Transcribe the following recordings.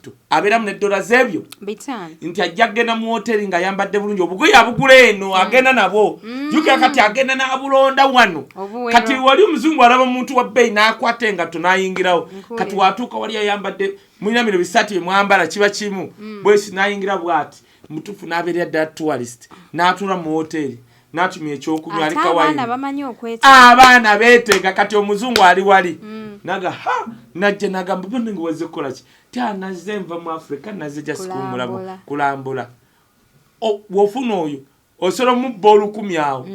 capital abera mu dola zebyo bitano nti ajja genda mu hotel nga yambadde bulungi obugoye abugula eno agenda nabo yuka kati agenda na bulonda wano kati wali omuzungu alaba omuntu wa bay n'akwate nga tunayingirawo kati watuuka wali yambadde munyamiro bisatu emwambala kiba kimu bwesi nayingira bwati mutufu n'abeera ddala tourist n'atula mu hotel n'atumya ekyokunywa ali kawaii abaana beetega kati omuzungu ali wali naga ha najja nagamba bonna nga wazze kukola ki tanaze nva mu Africa naze just kulambula wofuna oyo osobola mubba olukumi awo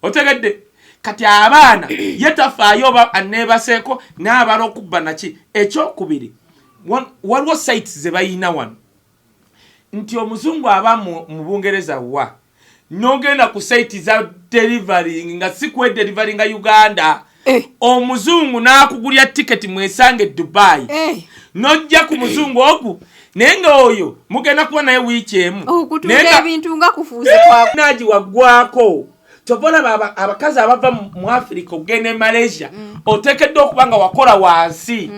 otegedde kati abaana yetafaayo oba aneebaseeko n'abala okubba naki ekyokubiri waliwo sites ze bayina wano nti omuzungu aba mu Bungereza wa nogenda ku site za delivering nga si kwe delivering nga Uganda omuzungu n'akugulya ticket mwesange Dubai nojja ku muzungu ogu nenga oyo mugenda kuba naye wiiki emu nenga ebintu nga kufuuze kwa naji wagwako tobola abakazi abava mu Africa ogende Malesia otekedde okubanga wakola wansi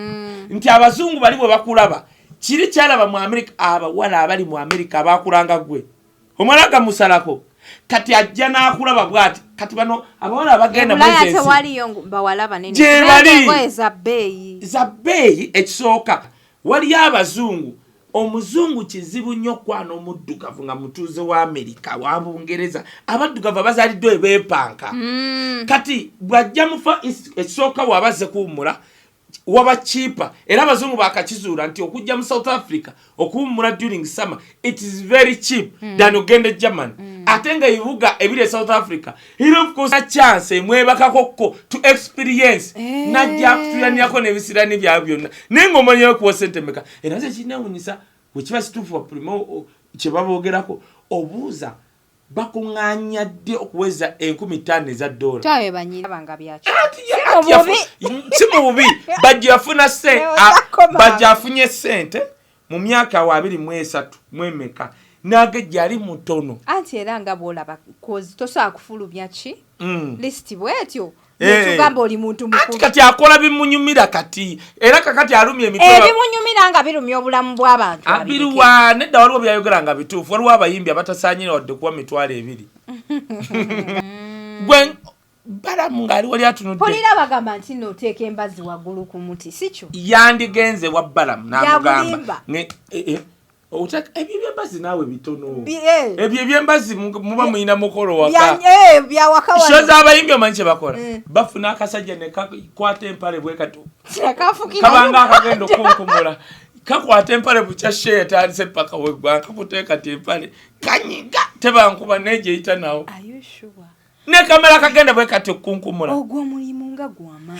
nti abazungu bali bwe bakulaba kiri kyalaba mu America abawala abali mu America abakulanga gwe omwalaga musalako kati ajja n'akulaba bwati kati bano abawala abagenda mwezi tewaliyo bawala banene za beeyi ekisooka wali abazungu omuzungu kizibu nnyo kwana omuddugavu nga mutuuze wa Amerika wa Bungereza abaddugavu abazaaliddwa beepanka kati bwajja mufa ekisooka wabazze kuwummula waba cheaper era abazungu bakakizuula nti okujja mu South Africa okuwummula during summer it is very cheap than ogende Germany ate nga ebibuga ebiri South Africa here of course a chance mwebakakokko to experience najja kutulaniako n'ebisirani bya byonna nengo omanyeyo kuwa sente meka era nze kinawunyisa wekiba situfu wa primo kye baboogerako obuuza bakuŋŋaanya dde okuweza $5,000 eza dola tawe banyira banga byaki si mu bubi bajja afunye sente mu myaka wa 23 mwemeka nagejja ali mutono anti era nga bwolaba kozi tosobola kufulumya ki listi bwetyo netugamba oli muntu mukulu kati akola bimunyumira kati era kakati alumya emitwe bimunyumira nga birumya obulamu bw'abantu abiriwa nedda waliwo byayogera nga bituufu waliwo abayimbi abatasaanyira wadde kuwa mitwalo 2 gwe balamu ng'ali wali atunudde polira bagamba nti noteeka embazi waggulu ku muti sikyo yandigenze wa balamu n'amugamba ebyo byembazi naawe bitono ebyo ebyembazi muba muyina mukolo waka shoza abayimbi omanyi kye bakola bafuna akasajja ne kakwata empale bwekatu kabanga akagenda okunkumula kakwata empale bukya shee etandise paka weggwanga kakuteeka ti empale kanyiga tebankuba neje eyita nawo ne kamera kagenda bwekati okunkumula ogwo mulimu nga gwama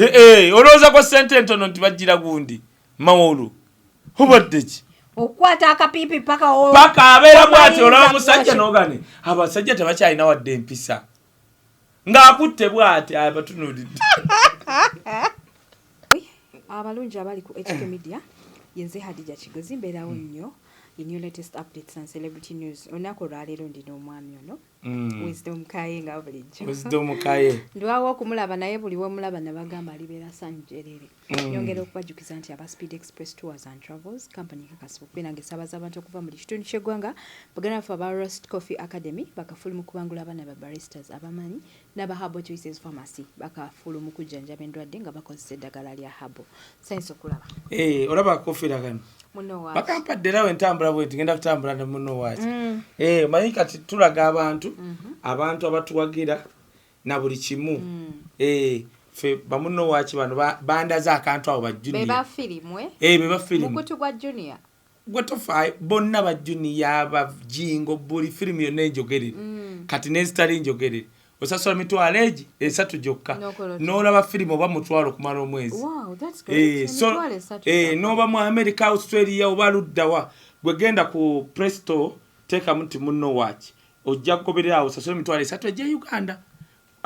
olowooza ko sente entono nti bajjira gundi mawolu obadde ki okwata akapipi paka abeera bwati olaba musajja n'ogane abasajja tebakyalina wadde empisa ng'akutte bwati abatunuulidde abalungi abali ku HK Media yenze Hadija Kigozi mbeerawo nnyo in latest updates and celebrity news olunaku olwaleero ndina omwami ono Wisdom Kaye nga bulijjo Wisdom Kaye ndwawo okumulaba naye buli wemulaba nabagamba alibeera sanjerere nyongera okubajukiza nti aba Speed Express Tours and Travels company kakasibu kubeera ngesaabaza abantu okuva mu kitundu ky'eggwanga bagenda bafe aba Roast Coffee Academy bakafulu mu kubangula abaana ba baristas abamanyi n'aba Herbal Choices Pharmacy bakafulu mu kujjanjaba endwadde nga bakozesa eddagala lya herbal science okulaba olaba kofira kano bakampaddeerawo entambula bwenti ngenda kutambula ne muno waaki manyi kati tulaga abantu abatuwagira na buli kimu fe bamuno waaki bano bandaza akantu awo bajjuniya beba mukutu gwa junior gwe tofaayo bonna bajjuniya bajingo buli firimu yonna enjogerere kati nezitali njogerere osasula mitwalo egi 3 gyokka n'olaba firimu oba mutwalo okumala omwezi n'oba mu America Australia oba luddawa gwe genda ku Presto teekamu nti muno waaki ojja kugoberera awo osasula mitwalo 3 ejja Uganda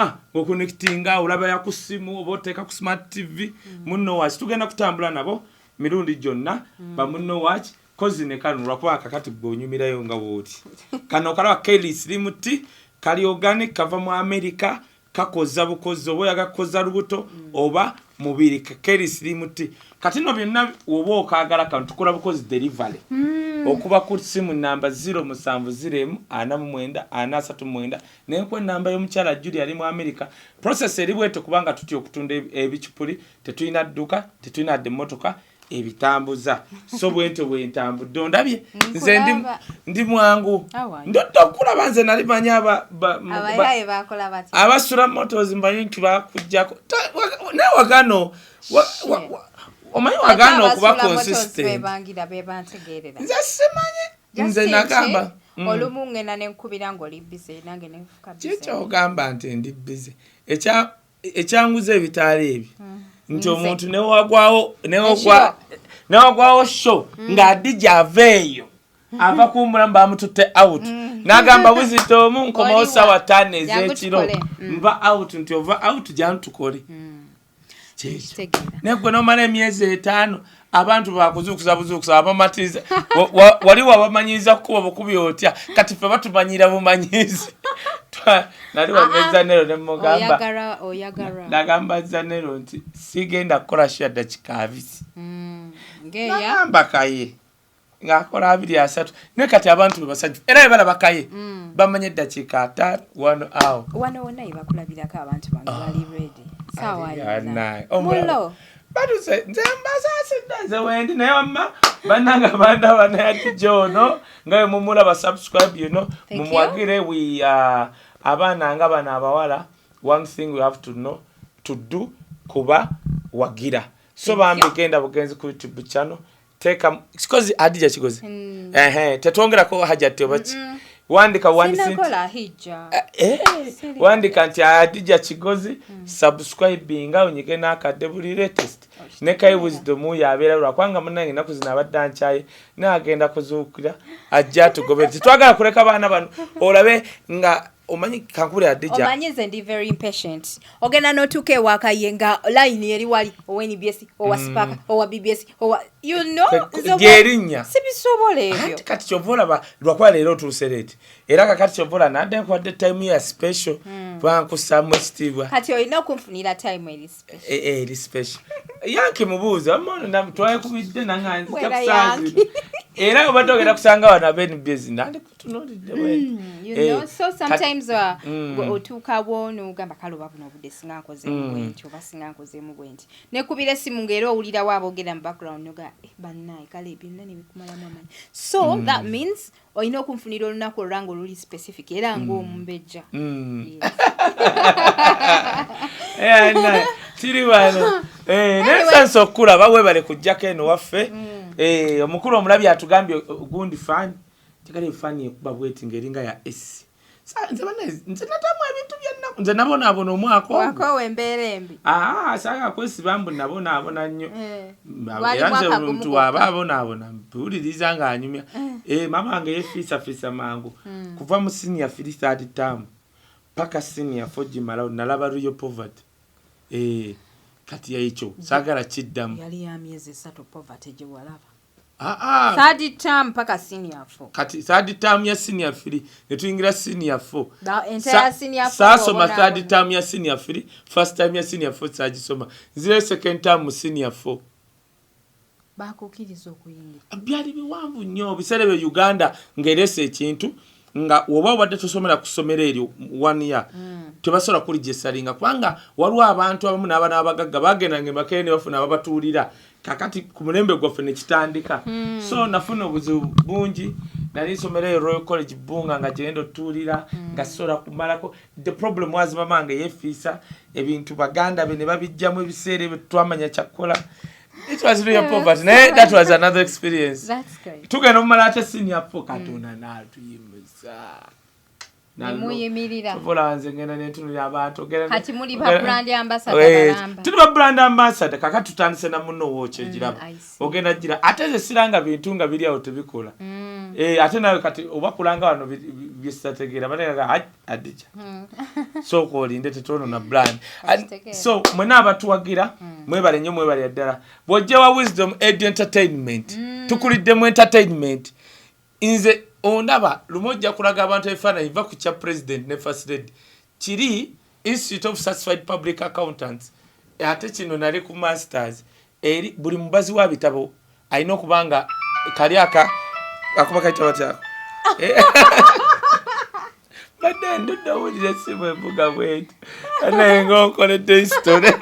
ng'okonnekitinga olaba ya ku ssimu oba oteeka ku smart TV muno waaki tugenda kutambula nabo mirundi gyonna ba muno waaki kozi ne kano lwakuba akakati gwe onyumirayo nga bw'oti kano kalaba Kaye Slim Tea kali organic kava mu America kakoza bukozi oba yagakoza lubuto oba mubiri Kaye Slim tea kati no byonna oba okaagala kano tukola bukozi delivery okuba ku simu namba 070449 nenkwe namba y'omukyala Julia ali mu America process eri bwete kubanga tutyo okutunda ebicupuli tetulina dduka tetulina demotoka ebitambuza so bwente bwentambudde ondabye nze ndi mwangu ndodda okulaba nze nali manya abayaye bakola bati abasula motors mbanyi nti bakujjako naye wagano omanyi wagano okuba consistent nze simanyi nze nagamba olumu ngena nenkubira ng'oli busy nange nenfuka busy kyekyo ogamba nti ndi busy ekyanguza ebitaala ebyo nti omuntu newagwawo show ng'adija aveeyo ava kuwummula bamututte out n'agamba buzita omu nkomawo sawa 5 ez'ekiro nva out nti ova out jantukole negwe nomala emyezi 5 abantu bakuzuukuza abamatiriza wali wabamanyiriza kukuba bukubi otya kati ffe batumanyira bumanyizi nali wameza nero nemugamba nagamba zanero nti sigenda kukola shadda kikavisi nagamba Kaye ng'akola 2-3 ne kati abantu bebasajju era balaba Kaye bamanye eddakiika 5 1 hour wano wonna bakulabirako abantu bange bali ready sawa mulo baduse nze mbasaasidde nze wendi naye wamma bannanga banda banayati jono ngawe mumulaba subscribe mumwagire abaana nga bano abawala one thing we have to know to do kuba wagira so bambi genda bugenzi ku YouTube channel teka kikozi adija kikozi tetwongerako hajati obachi wandika wandika nti adija kigozi subscribinga unyike n'akadebuli latest ne Kaye Wisdom yabeera lwakwanga munange naku zina abaddanchaye n'agenda kuzuukira ajja tugobere twagala kuleka baana bano olabe nga omanyi kankule adija omanyize ndi very impatient ogenda notuke wakayenga line eri wali oweni BS owa Spark owa BBS owa gerinya sibisobole ebyo kati chovola lwakwala lero tuserete era kakati chovola nade kwa the time ya special banku Samuel Steve kati oyina kumfunira time eri special eri special yanke mubuza amono namtwaye kubidde nanganzi kapsazi era obatogera kusanga wana ben busy nandi kutunolide we so sometimes otuka wonu gamba kaloba buno budde singakoze mugwenti oba singakoze mugwenti ne kubira simu ngero owulira wabogera mu background noga bannaye kale byonna ne bikumala mama so that means oyina okumfunira olunaku olwango luli specific era ng'omumbejja tiri wano nesanso okula bawe bale kujjako eno waffe omukulu omulabi atugambye gundi fan tikali fan ekuba bweti ngeringa ya S nze natamu ebintu byonna nze nabonaabona omwaka wako embeera embi sanga kwesibambu nabonaabona nnyo era nze omuntu waba abonaabona mpuliriza nga anyumya mama wange yefiisafisa mangu kuva mu senior 3rd term paka senior 4 gimalawo nalaba real poverty kati yaikyo sagala kiddamu yali ya myezi 3 poverty gye walaba 3rd term paka senior 4 kati 3rd term ya senior 3 netuyingira senior 4 entire senior 4 sasoma 3rd term ya senior 3 first time ya senior 4 sagisoma zile second term mu senior 4 bakukiriza okuyingira byali biwanvu nnyo biserebe Uganda ngerese ekintu nga woba wadde tusomera kusomera eryo 1 year tebasobola kulijesalinga kubanga waliwo abantu abamu n'abaana abagagga bagenda ng'emakere ne bafuna ababatuulira kakati ku mulembe gwaffe ne kitandika so nafuna obuzibu bungi nali nsomera Royal College Bunga nga gyenda otuulira nga sobola kumalako the problem was mamange yefiisa ebintu baganda be ne babijjamu ebiseera ebyo twamanya kyakukola. It was real poverty. That was another experience. That's great. Tugenda omumala ate senior 4 katuna natuyimisa. Nimuyimirira. Tuvola wanze ngenda netunulira abantu. Kati muli ba brand ambassador balamba. Tuli ba brand ambassador kaka tutandise na muno woche giraba. Ogenda gira ate ze siranga bintu nga biri awo tebikola. Ate nawe kati obakulanga wano bisategera baleka adija. So kolinde tetono na brand. So mwena abatuwagira mwebale nnyo mwebale yaddala. Bwojjewa Wisdom Entertainment. Tukulidde mu entertainment. Inze ondaba lumojja kulaga abantu ebifaananyi biva ku kya president ne first lady kiri Institute of Certified Public Accountants ate kino nali ku masters eri buli mubazi wa bitabo alina okubanga kali akuba kayita batyako badde ndudde owulira essimu evuga bweti naye ng'onkoledde history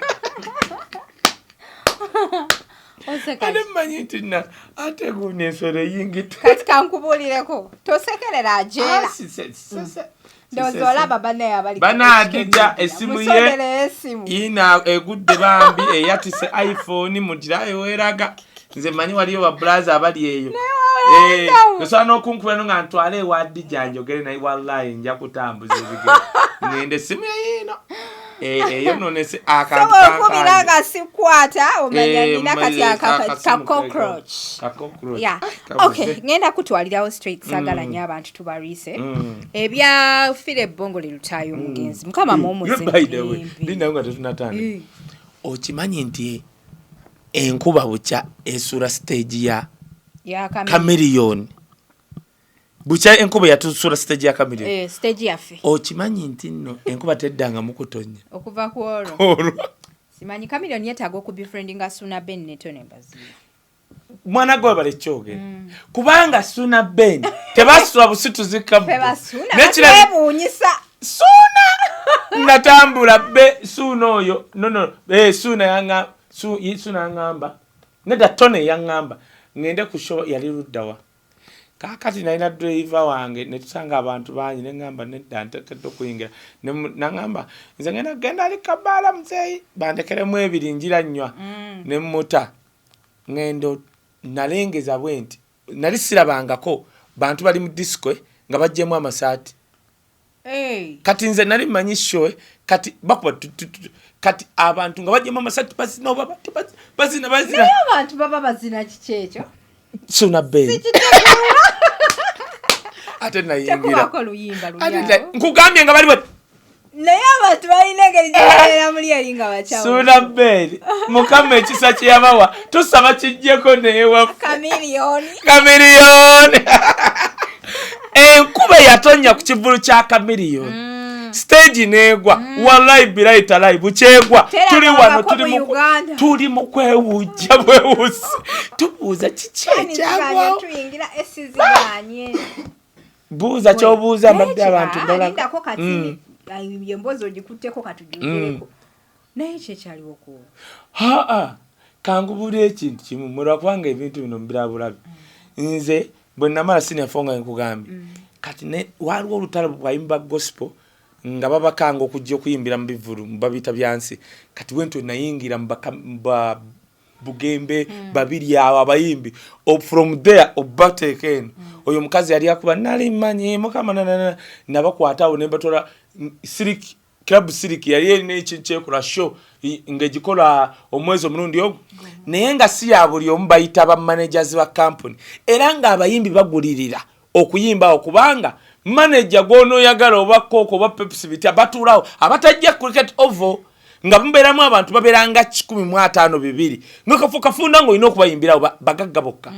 ate mmanyi nti ate guno ensolo eyingitwa kati kankubuulireko tosekerera ajeera ndowooza olaba bannaye abali banaadija essimu ye ina egudde bambi eyatise iphone mugirayo weraga nze manyi waliyo babulaza abali eyo osobola n'okunkubira nga ntwale ewadija njogere naye wallahi nja kutambuza ebigere ngende essimu yeyino eyo nonese akantu okubira nga sikwata omanya nina kati ka cockroach okay ngenda kutwalirawo straight sagala nnyo abantu tubariise ebya fire ebbongo lirutaayo omugenzi mukama muomuzindinayo nga tetunatandika okimanyi nti enkuba bukya esuula stage ya kamiliyoni bukya enkuba yatusula stage ya kamiliyoni stage yaffe okimanyi nti nno enkuba teddanga mukutonya okuva ku olwo simanyi kamiliyoni yetaaga okubefriendinga Suna Ben ne Tony Mbazira mwana gwe balekyoge kubanga Suna Ben tebasula busituzi kabbu nekirebuunyisa Suna natambula be Suna oyo no Suna yangamba nedda Tony yangamba ngende ku show yali luddawa kakati nalina driver wange netusanga abantu bangi nengamba nedda ntekedde okuyingira nangamba nze ngenda genda ali Kabaala muzeeyi bandekeremu ebiri njira nnywa nemmuta ngendo nalengeza bwenti nali sirabangako bantu bali mu disco nga bajjemu amasaati kati nze nali manyi show kati bakuba kati abantu nga bajjemu amasaati bazina naye abantu baba bazina kikyekyo Suna Ben ate nayingira nkugambye nga bali naye abantu balina engeri gyebalera muli eri nga bakyawo Suna Ben mukama ekisa kyeyabawa tusaba kijjeko neyewafu kamiliyoni enkuba yatonya ku kivulu kya kamiliyoni stage negwa wallahi bilayi talayi bukyegwa tuli wano tuli mu kwewujja bwewusi tubuuza kiki ekyagwawo buuza kyobuuza mbadde abantu ndako kati yembozi ogikutteko katujugereko naye kyekyaliwo ku kangubula ekintu kimu mulwakubanga ebintu bino mbirabulabi nze bwe namala sinafonga nkugambye kati waliwo olutalo bwayimba gospel nga babakanga okujja okuyimbira mu bivulu babita byansi kati bwento nayingira mba bugembe babiri awo abayimbi from there obateken oyo mukazi yali akuba nali manyi mukama nabakwatawo nebatola sirik club sirik yali n'ekinkyekula show ngegikola omwezi omulundi ogwo naye nga si ya buli omu bayita ba managers ba company era nga abayimbi bagulirira okuyimba okubanga manager gono yagala oba koko oba Pepsi bitya batulawo abatajja cricket oval nga mbeeramu abantu babeeranga 152 ngakafunda ngo ino okubayimbirawo bagagga bokka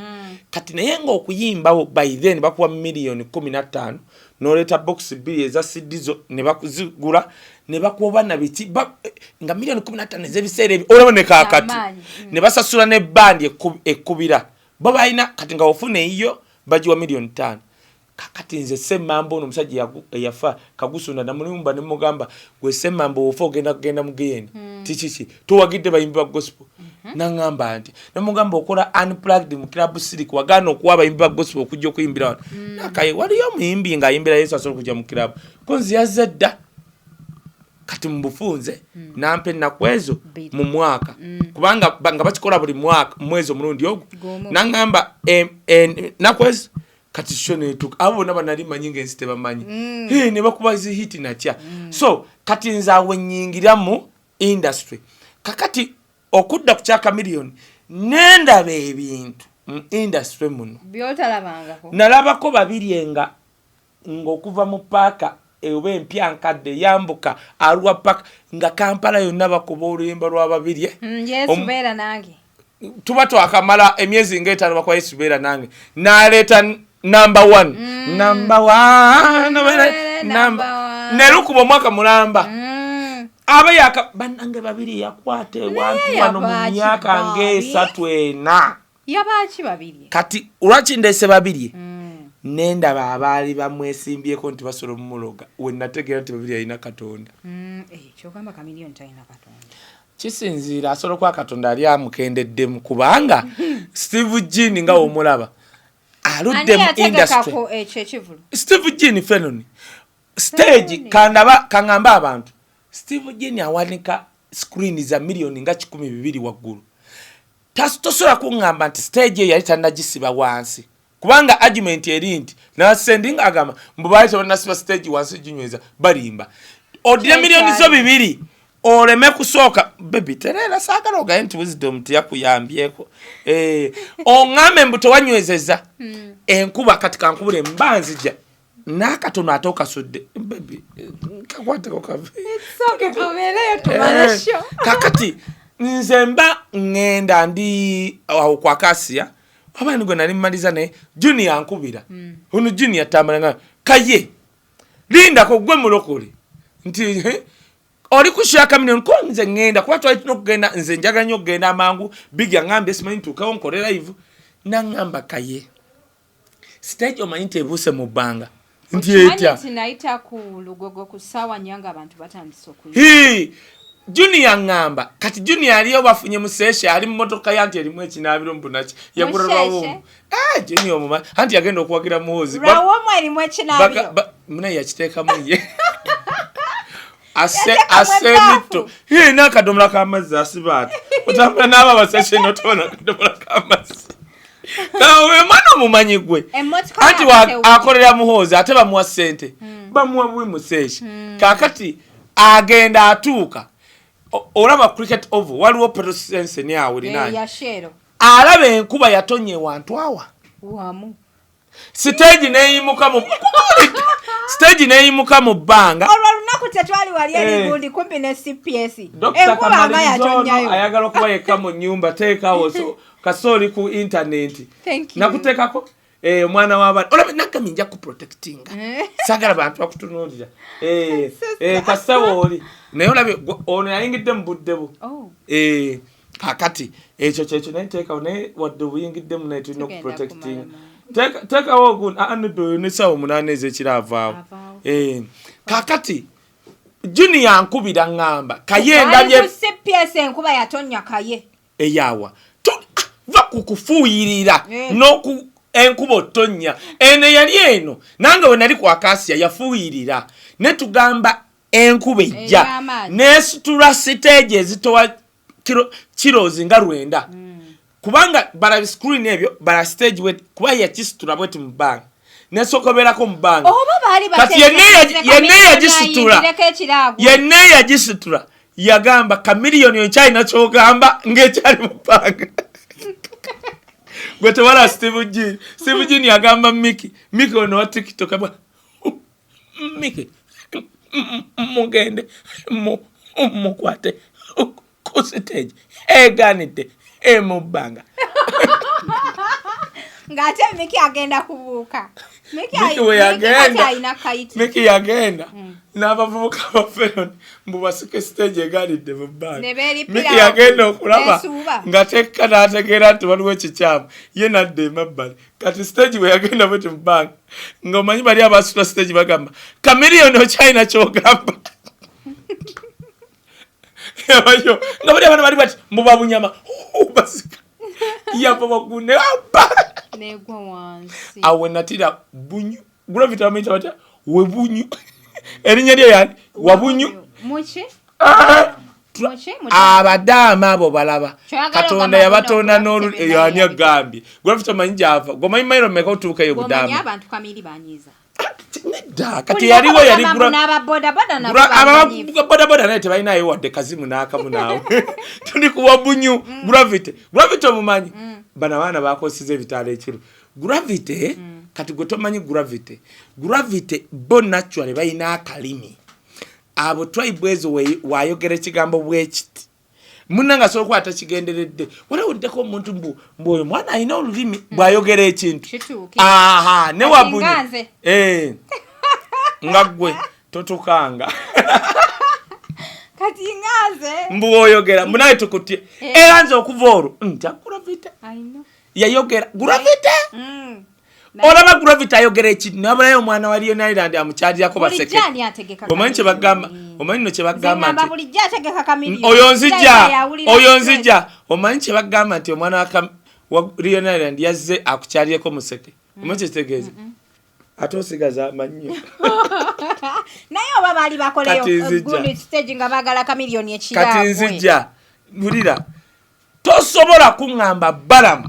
kati naye nga okuyimbawo by then bakuwa miliyoni 15 n'oleta box 2 eza sidizo ne bakuzigula ne bakuwa na biti nga miliyoni 15 ez'ebiseera ebyo olaboneka akati ne basasula ne bandi ekubira bo balina kati nga ofune iyo bajiwa miliyoni 5 kakati nze semmambo ono omusajja yafa kagusunda namulumba ne mugamba gwe semmambo ofa ogenda mugeni tikiki tuwagidde bayimbi ba gospel nangamba nti namugamba okola unplugged mu club sirik wagana okuwa abayimbi ba gospel okujja okuyimbira wano nakaye waliyo omuyimbi ng'ayimbira Yesu asobola okujja mu club ko nze yazze dda kati mu bufunze nampa ennaku ezo mu mwaka kubanga nga bakikola buli mwaka mwezi omulundi ogwo nangamba ennaku ezo kati shone tuk abo naba nali manyinga ensite bamanyi ne bakuba zi hit natya so kati nzawe nyingira mu industry kakati okudda ku kyaka miliyoni nenda bebintu industry muno byotalabangako nalabako babiryenga ngokuva mu paka ewe empya nkadde yambuka alwa paka nga Kampala yonna bakuba oluyimba lwa babirye Yesu beera nange tuba twakamala emyezi ng'etaano bakwa Yesu beera nange naleeta number one nerukuba mwaka mulamba abayaka banange babiri yakwate wantu wano mu myaka ng'esatu ena yabaki babiri kati ulwaki ndese babiri nendaba abaali bamwesimbyeko nti basobola omumuloga we nategeera nti babiri alina katonda kyogamba kamiliyoni talina katonda kisinziira asobola okuba katonda ali amukendeddemu kubanga Steve Jean nga womulaba aludde mu industry Steve Jean Fenon stage kangamba abantu Steve Jean awanika screen za miliyoni nga 12 waggulu tosobola kuŋŋamba nti stage yali tannagisiba wansi kubanga argument eri nti nasending agamba mbubaite banasiba stage wansi ginyweza balimba odire miliyoni zo 2 oleme kusooka baby terera saagala ogaye nti wisdom tiyakuyambyeko oŋŋambe mbu tewanywezeza enkuba kati kankubule mbanzija n'akatono ate okasudde baby kakwateko kakati nze mba ŋŋenda ndi awo kwa Kasia abani gwe nali mmaliza naye Junior ankubira ono Junior tambula nga Kaye lindako gwe mulokole nti oli kushaka miliyoni ko nze ŋŋenda kuba twali tulina okugenda nze njagala nnyo okugenda amangu bigi aŋŋambye simanyi ntuukawo nkole live naŋŋamba Kaye stage omanyi nti ebuuse mu bbanga nti etya nayita ku lugogo ku ssaawa nyanga abantu batandise okuyiga Junior ngamba kati Junior aliyo bafunye musesha ali mu motoka yanti elimu ekinabiro mbunaki yagurrawo Junior mama anti yagenda okuwagira muhozi rawo mu elimu ekinabiro muna yakiteeka muye ase mito nakadomola k'amazzi asibati otambula n'aba baseshe notona kadomola k'amazzi kawe mwana omumanyi gwe anti akolera muhozi ate bamuwa ssente bamuwa bwi musesha kakati agenda atuuka olaba cricket over waliwo perosense ni awo linani yashero alaba enkuba yatonye wantu awa wamu stage neyimuka mu bbanga olwalunaku tetwali wali ebigundi kumpi ne CPS enkuba nga yatonyayo ayagala okuba yekka mu nnyumba teekawo kasooli ku internet nakuteekako omwana w'abaana olaba nagambye nja kuprotectinga sagala bantu bakutunuulira kasawo oli naye olabye ono yayingidde mu budde bu kakati ekyo kyekyo naye teekawo naye wadde obuyingiddemu naye tulina okuprotectinga teekawo ogundi anedoyo nesawo 8 ezekiraavaawo kakati Junior ankubira ŋŋamba Kaye ndabye CPS enkuba yatonya Kaye eyawa va kukufuuyirira n'oku enkuba otonya ene yali eno nange we nali kwa Kasia yafuuyirira ne tugamba enkuba ejja nesitula stage ezitowa kilozi nga 9 kubanga bara screen ebyo bara stage we kuba yakisitula bweti mu bbanga nesokoberako mu bbanga kati yenne yagisitula yagamba kamiliyoni ekyalina kyogamba ng'ekyali mu bbanga gwe tewala Steve Jean yagamba Miki ono wa TikTok abwa Miki mugende mukwate ku stage eganidde emubbanga ngate Miki agenda kubuuka Miki yagenda n'abavubuka bafeeroni mbubasike stage eganidde mu bbanga Miki yagenda okulaba nga tekka n'ategeera nti waliwo ekikyamu ye nadde emabbali kati stage we yagenda bweti mu bbanga ng'omanyi bali abasula stage bagamba kamiliyoni okyalina kyogamba yabayo nga bali abana bali bati mbuba bunyama basika yava bagune negwa wansi awe natira bunyu gravity amita bata we bunyu erinnya lye yani wabunyu muki abadaama abo balaba katonda yabatonda n'olu yani agambye gravity manjava gomanyi mayiro meka otuuka yo budaama gomanyi abantu kamili banyiza nedda kati yaliwo yali boda naye tebalinayo wadde kazimu n'akamu naawe tuli kuwa bunyu gravity omumanyi bana baana bakosiza ebitaala ekiro gravity kati gwe tomanyi gravity bo naturally balina akalimi abo tribe ezo wayogera ekigambo bwekiti munanga asobola okuba atakigenderedde walawoddeko omuntu mbuoyo mwana alina olulimi bw'ayogera ekintu ne wabunyu nga gwe totukanga kati ngaze mbuoyogera munaye tukutie eranze okuvoro ntakugravita yayogera gravita olaba gravita ayogera ekintu nabulayo omwana wa Lion Island amukyalirako baseke omanyi kye bagamba omanyi no kye bagamba nti oyo nzija omanyi kye bagamba nti omwana wa Lion Island yazze akukyalireko museke omanyi kye kitegeeza ate osigaza amannyo naye oba baali bakoleyo good stage nga bagala kamiliyoni ekiraabwe kati nzija bulira tosobola kuŋŋamba Balamu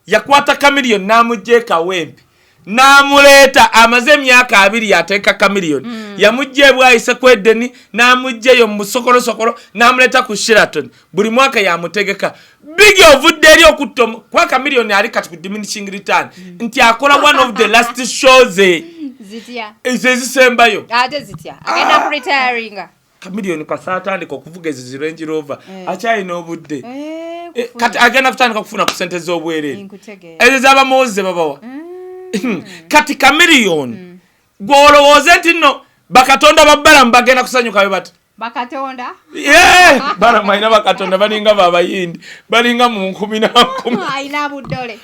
yakwata kamiliyoni n'amugye Kawempe n'amuleeta amaze emyaka 2 yateeka kamiliyoni yamugye bwayise kwedeni n'amugyeyo mu sokolosokolo n'amuleeta ku Sheraton buli mwaka yamutegeka bigi ovudde eri okutta kwa kamiliyoni ali kati ku diminishing return nti akola one of the last shows zitya ezisembayo ate zitya agenda ku retiringa kamiliyoni kasatandika okuvuga ezo Range Rover akyalina obudde kati agenda kutandika kufuna ku sente z'obwerere ezo z'abamoze babawa kati kamiliyoni gwolowooze nti nno bakatonda ba Balamu bagenda kusanyukayo bati bakatonda Balamu alina bakatonda balinga babayindi balinga mu 10 ayina buddole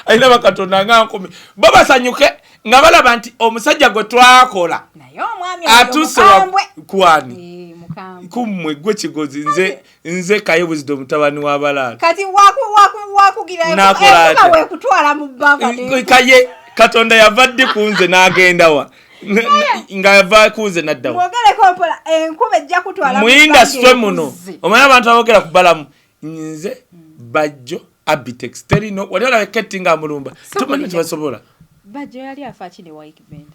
ayina bakatonda nga 10 bo basanyuke nga balaba nti omusajja gwe twakola naye omwami atuse kwani kumwe gwe kigozi nze Kaye Wisdom mutabani wa Balala kati wakugira we kutwala mu banga Kaye katonda yavadde kunze n'agenda wa nga yava kunze naddawa mwogere kompola enkube ejja kutwala mu industry muno omanya abantu abogera ku Balamu nze Bajjo Abitex terino wali ala kettinga mulumba tumanyi tibasobola Bajjo yali afaki ne Wike Band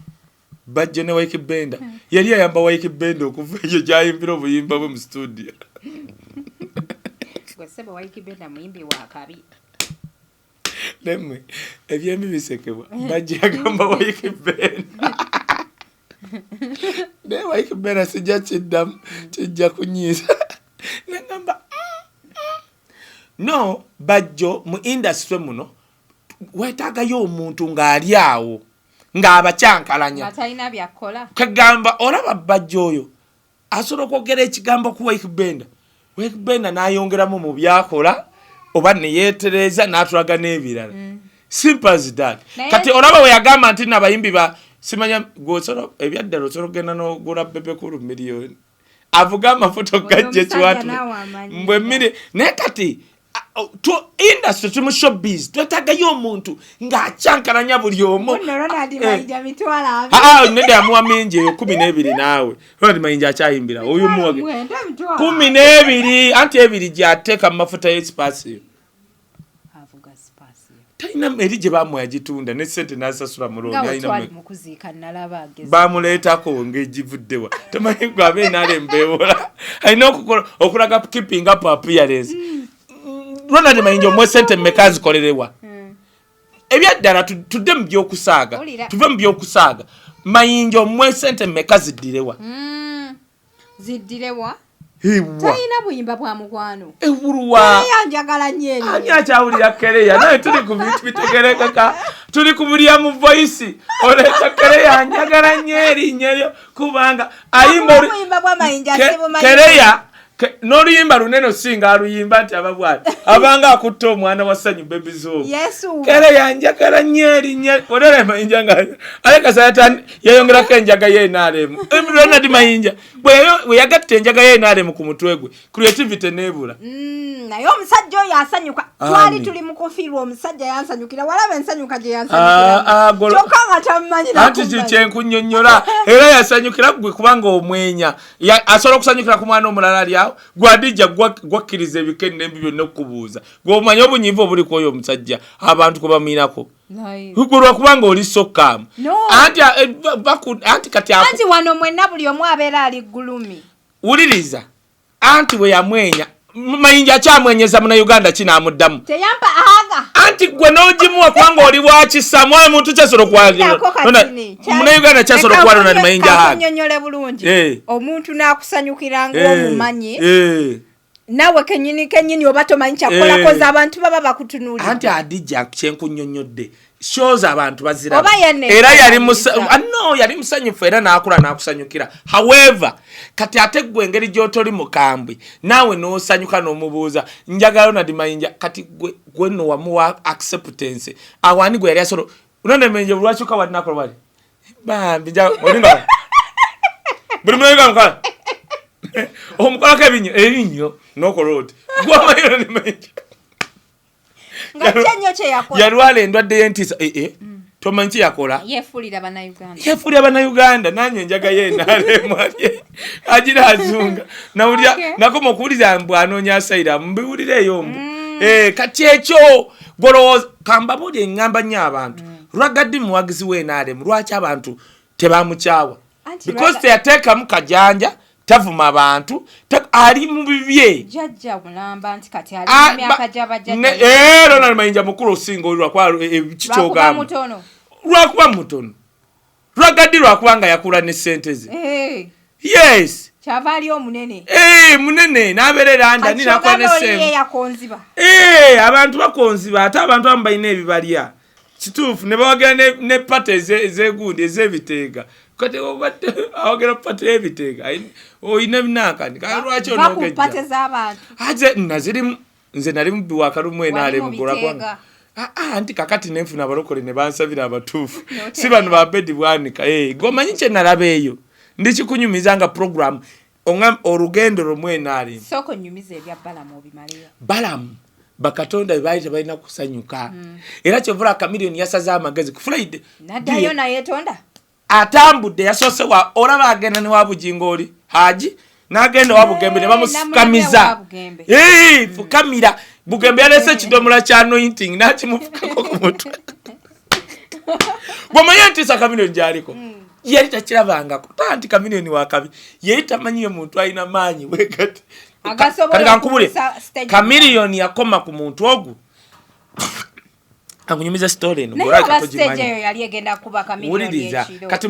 Bajjo ne Wike Band yali ayamba Wike Band okuva eyo gyayimbira obuyimba bwe mu studio gwesebe Wike Band amuyimbi wa kabi lemwe ebyembi bisekebwa Bajjo agamba Wike Band ne Wike Band sijja kiddamu kijja kunyiisa nagamba no Bajjo mu industry muno wetagayo omuntu ng'ali awo ng'abacyankalanya atalina byakola kagamba olaba Bajjo oyo asobola okwogera ekigambo ku Wike Band n'ayongeramu mu byakola oba ne yeetereza n'atulaga n'ebirala simple as that kati olaba we yagamba nti n'abayimbi ba simanya gwosoro ebyaddala osobola okugenda n'ogula bebe kulu miliyoni avuga amafoto gajje kiwatu mbwe mmiri naye kati to industry to showbiz twetagayo omuntu ng'acyankalanya buli omu nede yamuwa mingi eyo 12 naawe Ronald Mayinja akyayimbira oyo muwage 12 anti 2 gyateeka mu mafuta y'esipasiyo talina eri gye bamuwa yagitunda ne ssente n'asasula mulongo bamuleetako ng'egivuddewa tomanyi gwe abe nalembeewola alina okulaga keeping up appearance Ronald Mayinja omwe sente mmeka zikolerewa ebyaddala tudde mu by'okusaaga tuve mu by'okusaaga Mayinja omwe sente mmeka ziddirewa talina buyimba bwa mukwano ewuluwa njagala nyeri ani akyawulira Kereya naye tuli ku bintu bitegerekeka tuli ku bulya mu voice oleta Kereya njagala nyeri kubanga ayimba bwa Mayinja Kereya n'oluyimba lunene singa aluyimba nti ababwati abanga akutta omwana wa Sanyu Baby Zo Kereya njagala nyeri olera Mayinja nga aleka sayatan yayongerako enjaga y'enaalemu Ronald Mayinja bwe yagatta enjaga y'enaalemu ku mutwe gwe creativity neebula naye omusajja oyo asanyuka twali tuli mu kufiirwa omusajja yansanyukira walaba ensanyuka gye yansanyukira kyokka nga tammanyira anti kyenkunnyonnyola era yasanyukira gwe kubanga omwenya asobola okusanyukira ku mwana omulala ali awo gwadijja gwakkiriza ebikeni n'embi byonna okubuuza gw'omanya obunyivu obuli ku oyo omusajja abantu kwe bamuyinako gulwa kubanga oli sokkaamu anti kati anti wano mwenna buli omu abeera ali gulumi wuliriza anti bwe yamwenya Mayinja akyamwenyeza Munnayuganda kinamuddamu teyampa aga anti gwe n'ogimuwa kubanga oli wakisa mwana muntu kyasobola okwalira Munnayuganda kyasobola okwalira Ronald Mayinja aga nnyonnyole bulungi omuntu n'akusanyukira ng'omumanyi nawe kenyini oba tomanyi kyakolako abantu baba bakutunuulira anti Adijja kyenkunnyonnyodde shows abantu bazira Oba yenne era yali musanyufu era nakula nakusanyukira. However kati ate gwe engeri gyotoli mukambwe nawe nosanyuka nomubuuza njagala na dimayinja kati gwe no wamuwa acceptance awani gwe yali asoro unone menje lwaki ukawa nakola bali bambi ja olinga buli mwenga mukala omukola ebinyo nokoloti gwa mayiro ne menje ngachenyo che yakola yalwala endwadde yentisa tomanchi yakola yefulira bana Uganda nanyo njaga yenale mwaye ajira azunga nawulya nakoma okuwulira mbu anonya asaira mbiwulireyo mbu kati ekyo golowoza kambabuli engamba nnyo abantu lwagaddi muwagizi w'enale lwaki abantu tebamukyawa because teyateekamu kajanja tavuma abantu ali mu bibye jajja mulamba nti kati ali mu myaka jabajja Ronald Mayinja mukulu osinga olwa kwa kikyogamba lwakuba mutono lwagaddi lwakubanga yakula ne sente ze yes kyava ali omunene munene n'abeerera ndani nakula ne sente yakonziba abantu bakonziba ate abantu abamu balina ebibalya kituufu ne bawagera ne pate ezegundi ez'ebiteega kati obadde awagera pate y'ebiteega oyina binakani kalwaki onogejja nze nali mubbi wakalumu enaale mugulakwana anti kakati nenfuna abalokole ne bansabira abatuufu si bano babedi bwanika gomanyi kye nalaba eyo ndikikunyumiza nga program olugendo lwomwenaale soko nyumiza ebya balamu obimalira balamu bakatonda bebaali tebalina kusanyuka era kyovula Kamiliyoni yasaze amagezi ku Friday naddayo nayetonda atambudde yasoose olaba agenda ne wabujingo oli haji n'agenda wabugembe ne bamusukamiza fukamira bugembe yalese ekidomola kya anointing nakimufukako ku mutwe bwamanya ntisa Kamiliyoni gyaliko yali takirabangako tanti Kamiliyoni wakabi yali tamanyiye muntu alina maanyi wegati kati kankubule Kamiliyoni yakoma ku muntu ogwo angunyumiza story eno ngora katojimanyi naye yali egenda kuba Kamiliyoni ekiro kati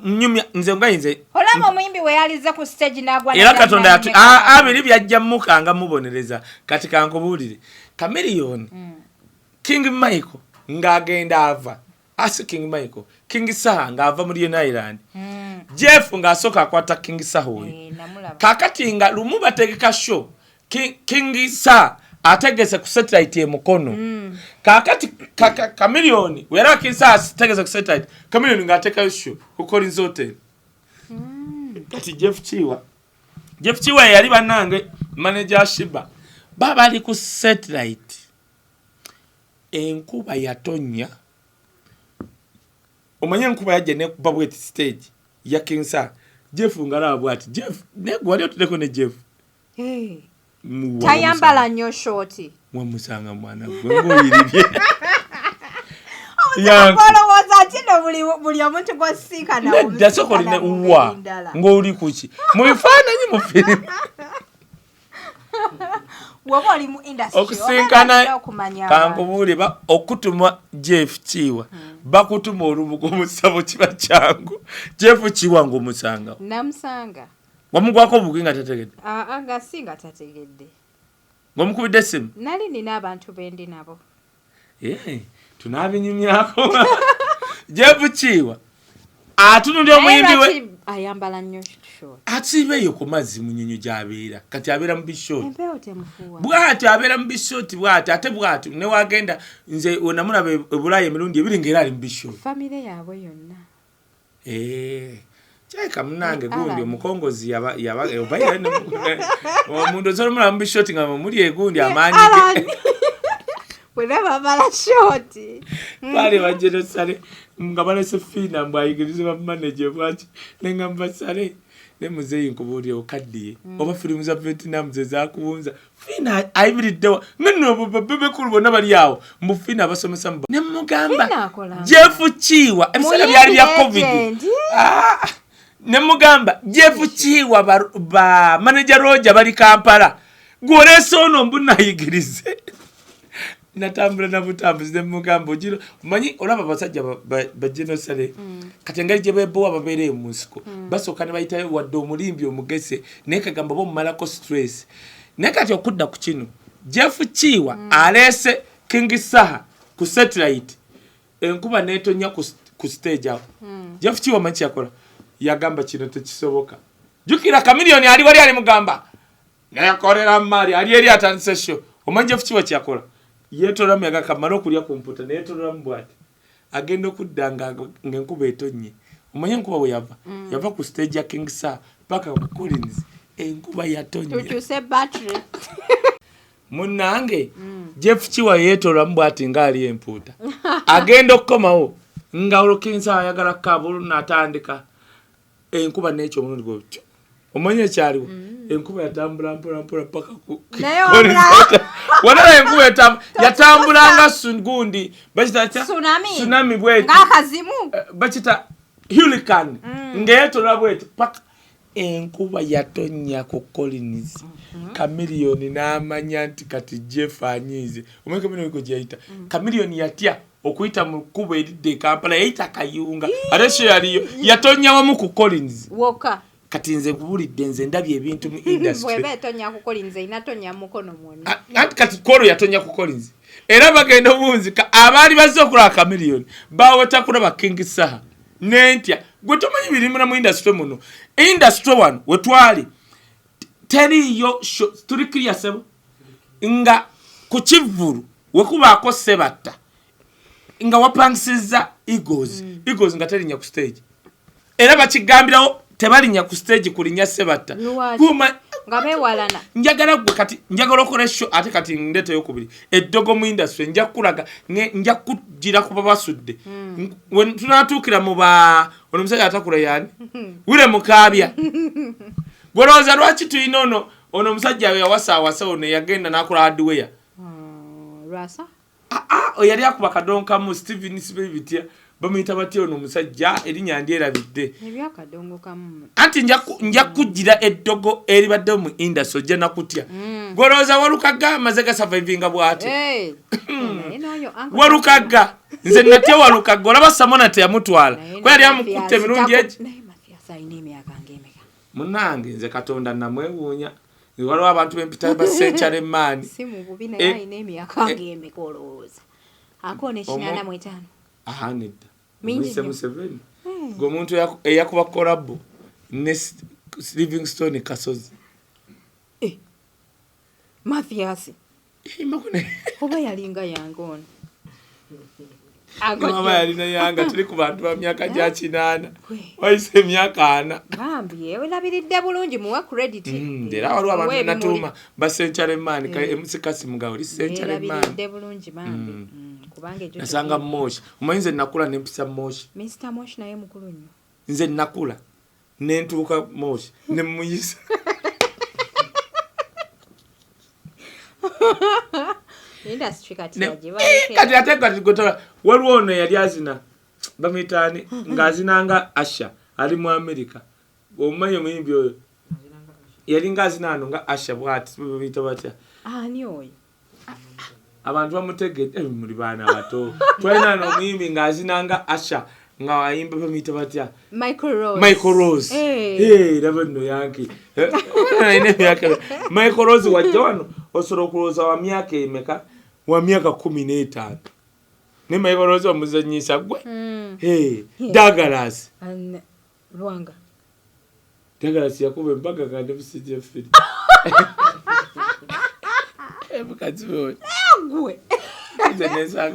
mnyumya nze ngayinze olama omuyimbi we yaliza ku stage nagwa era katonda abiri byajja mukanga mubonereza kati kankubulire Kamiliyoni King Michael ngagenda ava King Michael King Saha ngava muri Island Jeff ngasoka akwata King Saha oyo kakati nga lumu bategeka show King Saha ategese ku satellite ye mukono kakati Kamiliyoni wera King Saha ategese ku satellite Kamiliyoni ngateka show ku Collins Hotel kati Jeff Chiwa yali banange manager Shiba baba ali ku satellite enkuba yatonya omanye nkuba yaje ne kuba stage ya King Saha Jeff ngalabo ati Jeff ne gwali otudeko ne Jeff tayambala nnyo shorti wamusanga mwana gwe ngoyiribye olowooza ati no buli omuntu gwosisiika nawo dasokoline uwa ng'oli kuki mu bifaananyi mu firimu woba oli mu industry okusinkana kankubuule okutuma Jeff Chiwa bakutuma olubugo omusabo kiba kyangu Jeff Chiwa ng'omusanga namusanga wamugwako obugi nga tategedde nga singa tategedde ng'omukubidde essimu nali nina abantu bendi nabo tunabinyumyako Jeff Chiwa atunulya omuyimbi we ayambala nnyo short atibeeyo ku mazzi mu nnyonyo gy'abeera kati abeera mu bishoti empewo temufuwa bw'ati abeera mu bishoti bw'ati ate bw'ati ne wagenda nze namulaba ebulaaya emirundi ebiri ng'era ali mu bishoti famire yaabwe yonna kyeka munange gundi omukongozi omuntu osolomula mu bishoti nga muli egundi amaanyi ge bwena bamala shoti bale bajjeno sale nga balese fiina mbu ayigirize bamanaje bwaki nenga mbasale ne muzeyi nkubuulira okaddiye oba firimu za Vietnam ze zakuwunza fiina ayibiriddewa nno bebekulu bonna bali awo mbu fiina abasomesa mu ne mugamba Jeff Chiwa ebisala byali bya covid ne mugamba Jeff Chiwa ba manager Roger bali Kampala gwolese ono mbu nayigirize natambula na butambuzi ne mugamba ojiro manyi olaba basajja ba genosale katengali je bebo ababere mu nsiko basoka ne bayita wadde omulimbi omugese ne kagamba bo malako stress ne kati okudda ku kino Jeff Chiwa alese King Saha ku satellite enkuba netonya ku stage awo Jeff Chiwama kyakola yagamba kino tekisoboka jukira Chameleone ali wali ali mugamba nayakolera mali ali eri atandise show omanyi Jeff Chiwama kyakola yetola myaga kamaro kulya kumputa netola mbwati agenda okuddanga ngenkuba etonye omanyi enkuba we yava ku stage ya King Sir paka ku Collins enkuba yatonye tuchuse battery munange Jeff Chiwama yetola mbwati ngali emputa agenda okukomawo nga olokinsa ayagala kabulu natandika enkuba n'ekyo omurundi gw'ekyo omanye kyaliwo enkuba yatambula mpola paka ku wala enkuba yatambulanga gundi bakita tsunami bweti ngakazimu bakita hurricane ngeyetola bweti paka enkuba yatonya ku Collins Chameleone n'amanya nti kati Jeff anyize omanye Chameleone ko gyayita Chameleone yatya okuyita mu kubo edde Kampala yayita kayunga aresho yaliyo yatonya wamu ku Collins woka kati nze kubulidde nze ndabye ebintu mu industry bwebe tonya ku Collins inatonya mukono mwonna kati koro yatonya ku Collins era bagenda obunzika abali bazze okulaba Chameleone baweta kulaba King Sir nentya gwe tomanyi birimuna mu industry muno industry one wetwali teriyo tuli clear sebo nga ku Kivulu wekubaako Sebatta nga wapangisiza Eagles nga terinya ku stage era bakigambirawo tebalinya ku stage kulinya Sebatta kuma nga bewalana njagala gwe kati njagala okola show ate kati ndete yokubiri eddogo mu industry njakulaga nja kugira kuba basudde when tunatuukira mu ba onomusajja atakula yani wile mukabya goloza lwaki tuyina ono musajja yawasa ono yagenda nakula hardware rasa oyali akuba kadonka mu Steven Sibibitya bamuyita batya ono musajja erinnya ndyerabidde ebyakadongo kamu anti nja kugira eddogo eribadde mu industry ojja nakutya goloza walukaga amaze ga survivinga bwate walukaga nze natya walukaga olaba Samona teyamutwala ko yali amukutte emirundi egi munange nze Katonda namwewuunya waliwo abantu bempita ba Century Man simu bubi naye ayina emyaka ng'emikoloza akone kinana mu 5 nedda mingi Museveni ng'omuntu eyakuba collabo ne Livingstone Kasozi Mathias oba yalinga yangono Mama yalina yanga tuli ku bantu ba myaka gya 8 wayise emyaka 4 bambi olabiridde bulungi muwa credit era waliwo abantu natuma ba Century Man ka MC Kasimu ga oli Century Man olabiridde bulungi bambi kubanga ejo nasanga Moshi omanyize nakula nempisa Moshi Mr Moshi naye mukulu nnyo nze nakula nentuuka Moshi ne muyisa industry kati kati ategwa tigotola waliwo ono yali azina bamitani ngazinanga Asha ali mu America omanyi omuyimbi oyo yali ngazina ano nga Asha bwati bita batya ani oyo abantu bamutegedde muri bana bato twena no omuyimbi ngazinanga Asha nga wayimba bamita batya Michael Rose rabano yanki ine myaka Michael Rose wajja wano osoro kuloza wa myaka emeka wa myaka 15 ne Michael Rose omuzanyisa gwe Douglas Luanga Douglas yakube mpaka kandi busije fili ebukazi gwe zeneza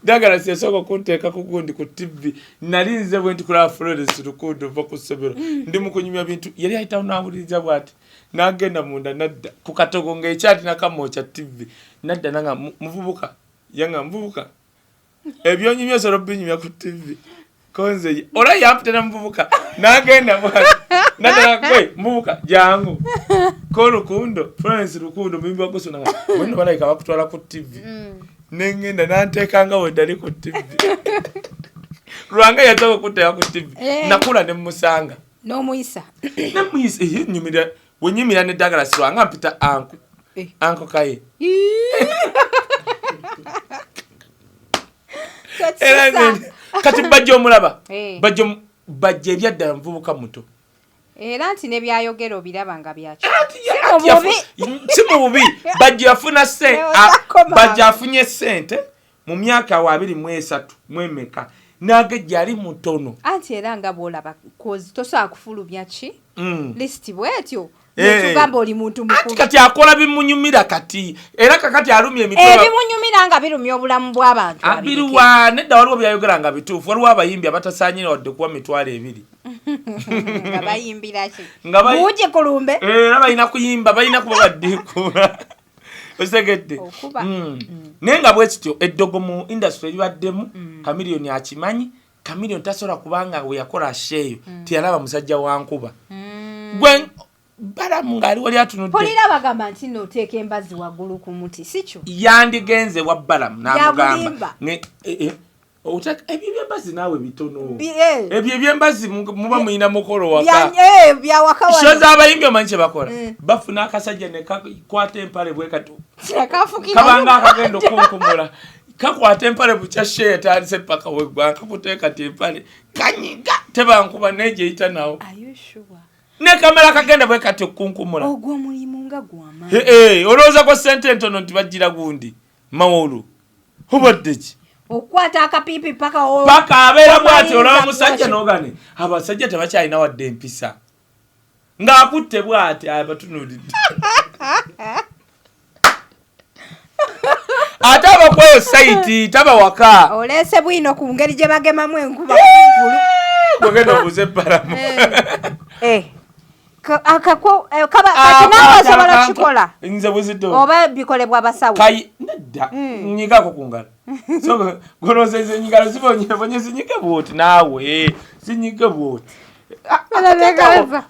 Douglas yasoko kunteka kugundi ku TV nalinze bwe ntikula Florence Rukundo va kusebera ndi mukunyumya bintu yali ayita nawuliza bwati nagenda munda nadda ku katogo ng'ekyati nakamocha TV nadda nanga muvubuka yanga mvubuka ebyonyumya soro binyumya ku TV konze ora yampita muvubuka nagenda bwati nadda kwe muvubuka jangu ko Rukundo Florence Rukundo mimba kusonanga bonna balayika bakutwala ku TV nengenda nantekanga wedali ku TV Luanga yatoko kuteka ku TV nakula ne musanga no muisa nyumira wenyimira ne Douglas Luanga mpita anko Kaye kati bajjo mulaba bajje byadda mvubuka muto era nti ne byayogero biraba nga byaki simu bubi bajje afuna sente bajje afunye sente mu myaka wa 23 mwemeka nagejja ali mutono anti era nga bwolaba kozi tosobola kufulumya ki list bwetyo tugamba oli muntu mukulu kati akola bimunyumira kati era kakati alumya emitwe bimunyumira nga birumya obulamu bw'abantu abiruwa nedda waliwo byayogera nga bituufu waliwo abayimbi abatasaanyira wadde kuwa mitwalo 2 nga bayimbira ki buugi kulumbe era balina kuyimba balina kuba baddiikuula osegedde naye nga bwe kityo eddogo mu industry ebibaddemu Chameleone akimanyi Chameleone tasobola kubanga we yakola Agyeyo teyalaba musajja wa nkuba gwe balamu ng'ali wali atunudde polira bagamba nti nooteeka embazi waggulu ku muti si kyo yandigenze wa balamu n'amugamba ebyo ebyembazi naawe bitono ebyo ebyembazi muba muyina mukolo waka shoza abayimbi omanyi kye bakola bafuna akasajja ne kakwata empale bwe kati kabanga akagenda okunkumula kakwata empale bukya Agyeyo etandise paka weggwanga kakuteeka ti empale kanyiga tebankuba neje eyita nawo ne kamera kagenda bwe kati okunkumula ogwo mulimu nga gw'amaanyi olowooza ko ssente entono nti bajjira gundi mawolu obadde ki okwata akapiipi paka abeera bw'ati olaba musajja n'ogane abasajja tebakyalina wadde empisa ng'akutte bw'ati abatunuulidde ate abakweyo sayiti taba waka oleese bwino ku ngeri gye bagemamu enkuba bwegenda obuuza ebbalamu kati naawe osobola kukikola nze buzidde oba bikolebwa abasawo nedda nyigako ku ngalo so golozeze nyigalo zibonye zinyige bwoti naawe zinyige bwoti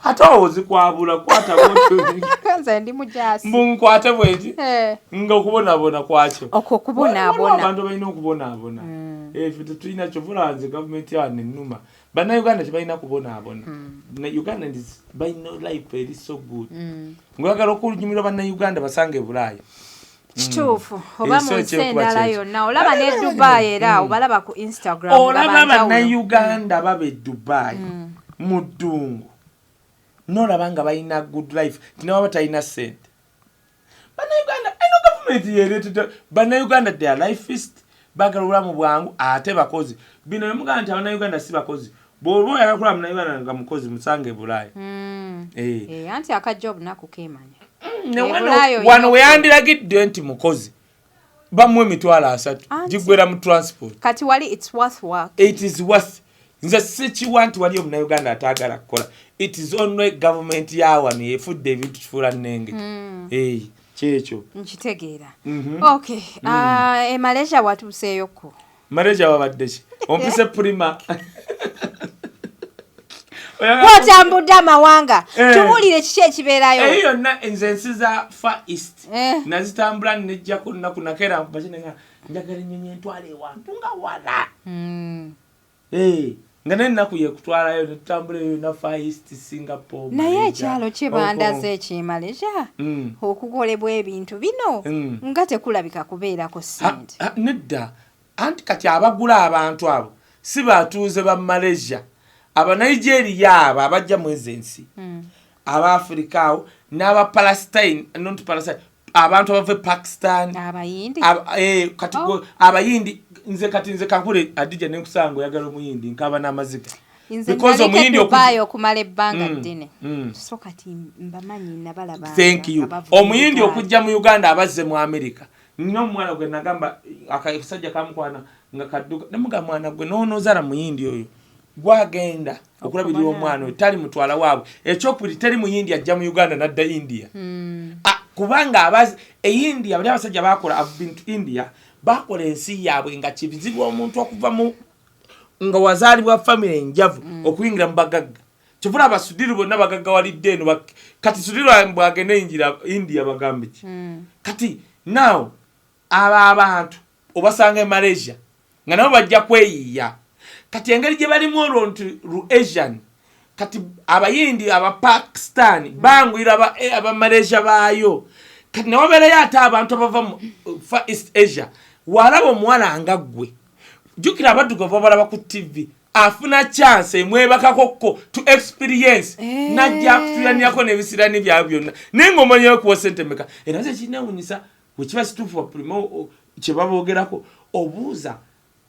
ate ozikwabula kwata nze ndi mujasi mbunkwate bweti nga okubonaabona kwakyo okubonaabona abantu balina okubonaabona ffe tetulina kyovulanze gavumenti yano ennuma bannayuganda tebalina kubonaabona uganda balina life eri so good ngoyagala okunyumirwa bannayuganda basange bulaaya kituufu oba mu nsi endala yonna olaba ne Dubai era obalaba ku Instagram olaba bannayuganda baba e Dubai mu ddungu n'olaba nga balina good life tinaba batalina ssente bannayuganda eno gavumenti yereetedde bannayuganda they are lifeist baagala obulamu bwangu ate bakozi bino bemugamba nti abannayuganda si bakozi bw'oba oyagala kulaba munnayuganda nga mukozi musange e Bulaaya anti akajobu nako keemanya wano weyandiragidde nti mukozi bamu emitwalo 3 giggwera mu transport kati wali it's worth work it is worth nze sikiwa nti wali omunnayuganda ataagala kukola it is only government yawano yefudde ebintu kifuula nnenge kyekyo nkitegeera okay e Malesia watuuseeyoko Malesia wabadde ki ompise prima otambudde amawanga tubuulire kiki ekibeerayo eyo yonna nze ensi za Far East nazitambula nejjako nnaku nakeera nkubakinenga njagala ennyonyi entwala ewantu nga wala nga nennaku yekutwalayo netutambula eyo na Far East Singapore naye ekyalo kye bandaze eki Malesia okukolebwa ebintu bino nga tekulabika kubeerako ssente nedda anti kati abagula abantu abo si batuuze ba Malesia Abanigeria abo abajja mu ensi Abafrika awo n'aba Palestine abantu abava Pakistan abayindi kati abayindi nze kankule Adija n'enkusango yagala omuyindi nkaba n'amaziga because omuyindi okubayo okumala ebbanga ddene so kati mbamanyi nabalaba thank you omuyindi okujja mu Uganda abazze mu America nno mwana gwe nagamba akasajja kamukwana nga kadduka namugamba mwana gwe noonozala muyindi oyo gwagenda okulabirira omwana oyo tali mutwala waabwe ekyokubiri teri muyindi ajja mu Uganda nadda India kubanga abazi India bali abasajja bakola bintu India bakola ensi yaabwe nga kibizibu omuntu okuva mu nga wazaalibwa family enjavu okuyingira mu bagagga kivula abasudiru bonna bagagga walidde eno kati sudiru bwagenda India bagambe ki kati now aba abantu obasanga e Malesia nga nabo bajja kweyiya kati engeri gye balimu olwo nti Asian kati abayindi aba Pakistan bangwira aba Malaysia baayo kati ne wabeerayo ate abantu abava mu Far East Asia walaba omuwala nga ggwe jjukira abaddugavu abalaba ku TV afuna chance emwebakakokko to experience najja kutuyanirako n'ebisirani byabyo byonna naye ng'omanyayo kuwa ssente meka era nze kinawunyisa bwe kiba situufu wa primo kye baboogerako obuuza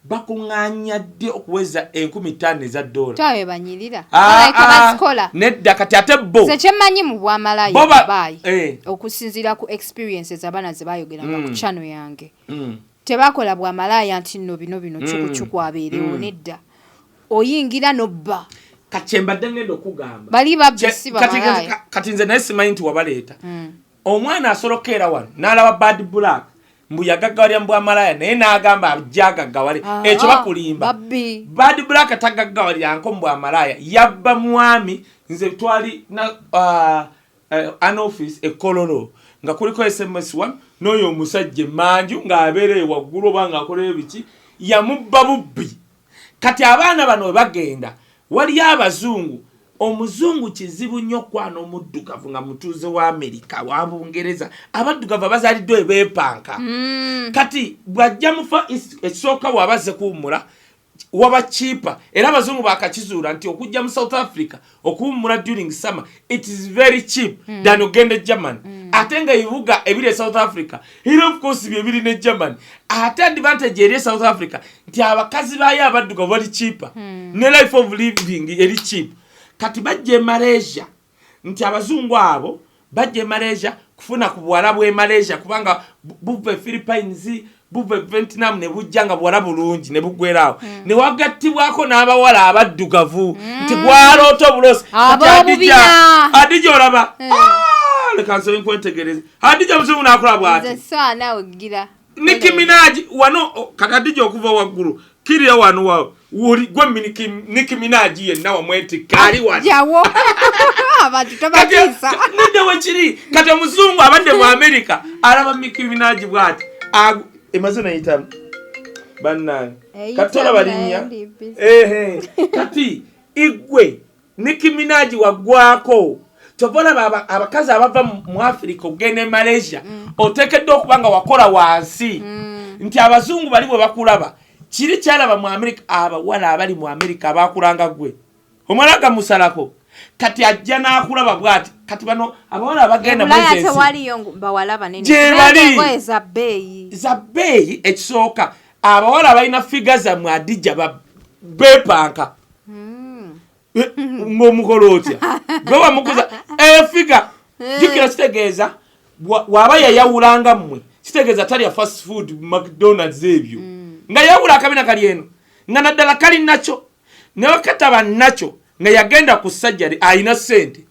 bakuŋŋaanya ddi okuweza $50,000 tawe banyirira alayika basikola nedda kati ate bo sekyemanyi mu bwamalaaya Dubai okusinziira ku experiences abaana ze bayogeranga ku channel yange tebakola bwamalaaya nti nno bino cukucuku abeerewo nedda oyingira nobba kati mbadde ngenda okugamba bali babbisi bamalaaya kati nze naye simanyi nti wabaleeta omwana asolokeera wano n'alaba bad black mbu yagaggawalira mu bwamalaaya naye n'agamba ajja agaggawale ekyo bakulimba bad black tagaggawaliranko mu bwamalaaya yabba mwami nze twali an office ekololo nga kuliko SMS 1 n'oyo omusajja manju ng'abeereyo waggulu oba ng'akoleyo biki yamubba bubbi kati abaana bano we bagenda waliyo abazungu omuzungu kizibu nnyo kwana omuddugavu nga mutuuze wa Amerika wa Bungereza abaddugavu abazaaliddwa beepanka kati bw'ajja mufa ekisooka bw'abazze kuwummula waba cheaper era abazungu bakakizuula nti okujja mu South Africa okuwummula during summer it is very cheap than ogende Germany ate nga ebibuga ebiri e South Africa era of course byebiri ne Germany ate advantage eri e South Africa nti abakazi baayo abaddugavu bali cheaper ne life of living eri cheap kati bajje Malesia nti abazungu abo bajje Malesia kufuna ku bwala bwe Malesia kubanga buve Philippines buve Vietnam ne bujjanga bwala bulungi ne bugwerawo ne wagattibwako n'abawala abaddugavu nti gwalooto bulosi adija olaba leka nsobe nkwetegereza adija muzungu n'akola bw'ati Nicki Minaj wano kati adija okuva waggulu kirira wano wawe wuri gwe Nicki Minaj yenna wamweti kali wano jawo abantu tabatiisa nide wekiri kati omuzungu abadde mu America alaba Nicki Minaj bwati emazina yitamu banna katola balinya kati igwe Nicki Minaj wagwako tobola abakazi abava mu Africa ogende Malaysia otekedde okubanga wakola wansi nti abazungu bali bwe bakulaba kiri kyalaba mu America abawala abali mu America abakulanga gwe omalaga musalako kati ajja n'akulaba bwati kati bano abawala abagenda mu nsi waliyo bawala banene bali za beeyi ekisooka abawala abalina figa za mu adija beepanka ng'omukolo otya gwe wamukuza figa jukira kitegeeza waba yayawulanga mmwe kitegeeza talya fast food McDonald's ebyo nga yawula akabina kali eno nga naddala kali nakyo ne wakataba nakyo nga yagenda ku sajjari ayina ssente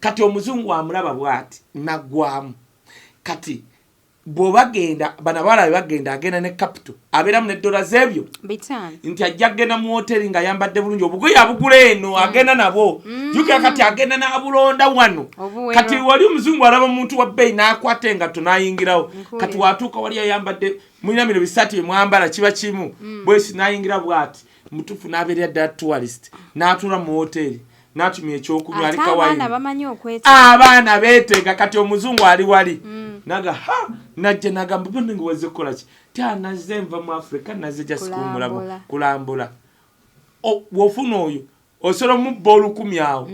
kati omuzungu amulaba bwati naggwamu kati bw'obagenda bana bala bagenda agenda ne capital abeeramu ne dola z'ebyo nti ajja agenda mu hoteri nga yambadde bulungi obugoye abugula eno agenda nabo jukira kati agenda n'abulonda wano kati wali omuzungu alaba omuntu wa bbeeyi n'akwata engatto n'ayingirawo kati watuuka wali ayambadde mulina bino bisaati bye mwambala kiba kimu bwesi n'ayingira bwati mutufu n'abeerera ddala tourist n'atuula mu hoteri n'atumya ekyokunywa ali kawayini abaana beeteeka kati omuzungu ali wali naga najja nagamba bano nga wazze kukola ki nazze nva mu Africa nazze just kulambula wofuna oyo osobola omubba 10 awo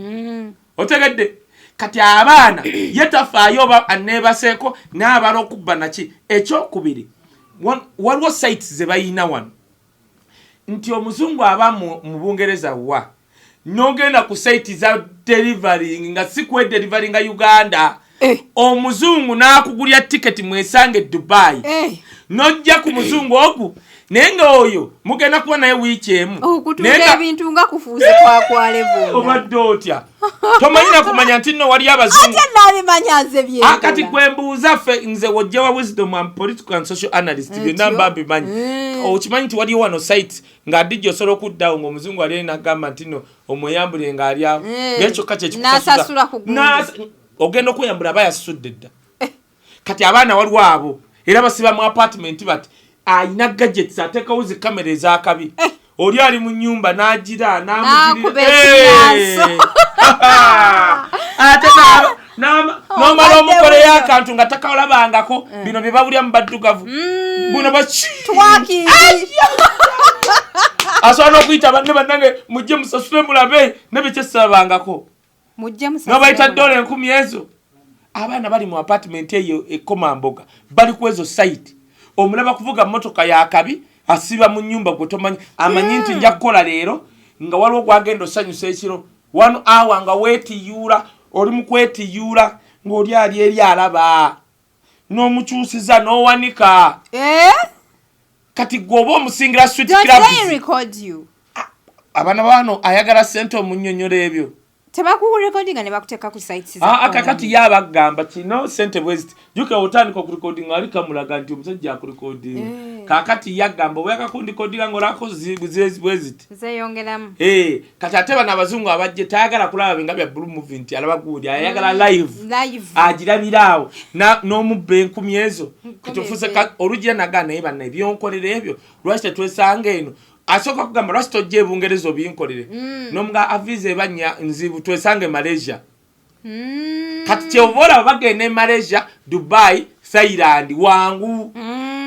otegedde kati abaana yetafaayo oba aneebaseeko n'abala okubba naki ekyokubiri waliwo sites ze bayina wano nti omuzungu aba mu Bungereza wa n'ogenda ku site za delivering nga si kwe delivering nga Uganda omuzungu n'akugulya tiketi mwesange Dubai nojja ku muzungu ogu naye nga oyo mugenda kuba naye wiiki emu okutuula ebintu nga kufuuze kwakwalevo obadde otya tomanyina kumanya nti nno wali abazungu ate nabimanya nze byekola akati kwe mbuuza ffe nze wojja wa wisdom and political and social analyst byonna mba mbimanyi okimanyi nti waliyo wano site nga adijja osobola okuddawo ng'omuzungu ali nagamba nti nno omweyambule ng'ali awo ng'ekyokka kyekikusasulira ogenda okweyambula aba yasudde dda kati abaana waliwo abo era basiba mu apartment bati ayina gadgets ateekawo zi kamera ez'akabi oli ali mu nnyumba n'agira n'amugirira ate n'omala omukoleyo akantu nga takalabangako bino bye babulya mu baddugavu buno asobola n'okuyita banne bannange mujje musasule mulabe ne byekyesabangako n'obayita $10,000 ezo abaana bali mu apartment eyo ekomamboga bali ku ezo site omulaba kuvuga motoka ya kabi asiba mu nyumba gwe tomanyi amanyi nti nja kukola leero nga waliwo gwagenda osanyusa ekiro 1 hour nga weetiyuula oli mu kwetiyuula ng'oli ali eri alaba n'omukyusiza n'owanika kati gwoba omusingira sweet clubs abaana bano ayagala ssente omunnyonnyola ebyo tebakurecordinga ne bakuteeka ku sites kakati yabagamba kino ssente bweziti juka otandika okurecordinga ali kamulaga nti omusajja akurecordinga kakati yagamba bwe yakakundikodinga ng'olako bweziti zeyongeramu kati ate bano abazungu abajje tayagala kulaba binga bya blue movie nti alaba gundi ayagala live agirabiraawo n'omubba enkumi ezo kati ofuse olugira nagana naye banna ebyonkolera ebyo lwaki tetwesanga eno asoka kugamba lwaki tojja ebungereza obinkolere n'omuga avize ebanya nzibu twesange Malesia kati kyeobola bagenda e Malesia Dubai Thailand wangu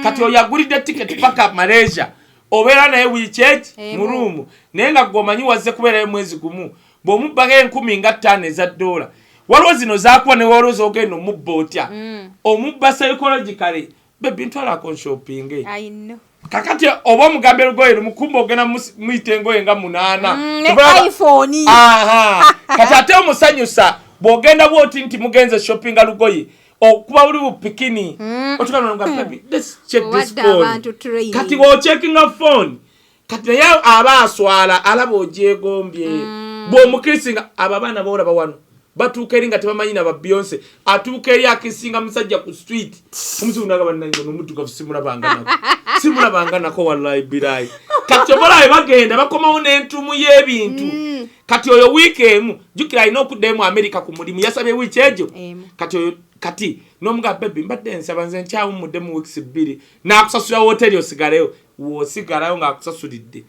kati oyagulidde ticket paka Malesia obeera naye wiikendi mu ruumu naye nga gwomanyi wazze kubeerayo mwezi gumu bw'omubbaga 15,000 eza dola waliwo zino zaakuwa ne walowooza ogenda omubba otya omubba psychologically bebi ntwalako shopping kakati oba omugambe lugoye lumukumba ogenda muyita engoye nga 8 iPhone kati ate omusanyusa bw'ogenda bwoti nti mugenze shopping lugoye okuba buli bupikini let's check this phone kati bw'ocheckinga phone kati naye aba aswala alaba ogyegombye bw'omukisinga abo abaana boolaba wano batuuka eri nga tebamanyi na ba Beyonce atuuka eri akisinga musajja ku street omuzungu nagamba nange n'omuddugavu simulabanganako wallahi bilayi kati obolawe bagenda bakomawo n'entumu y'ebintu kati oyo wiiki emu jjukira alina okuddayo mu America ku mulimu yasabye wiiki egyo kati n'omuga bebi mbadde nsaba nze nkyawummudde mu weeks 2 n'akusasula woteri osigaleyo w'osigalayo ng'akusasulidde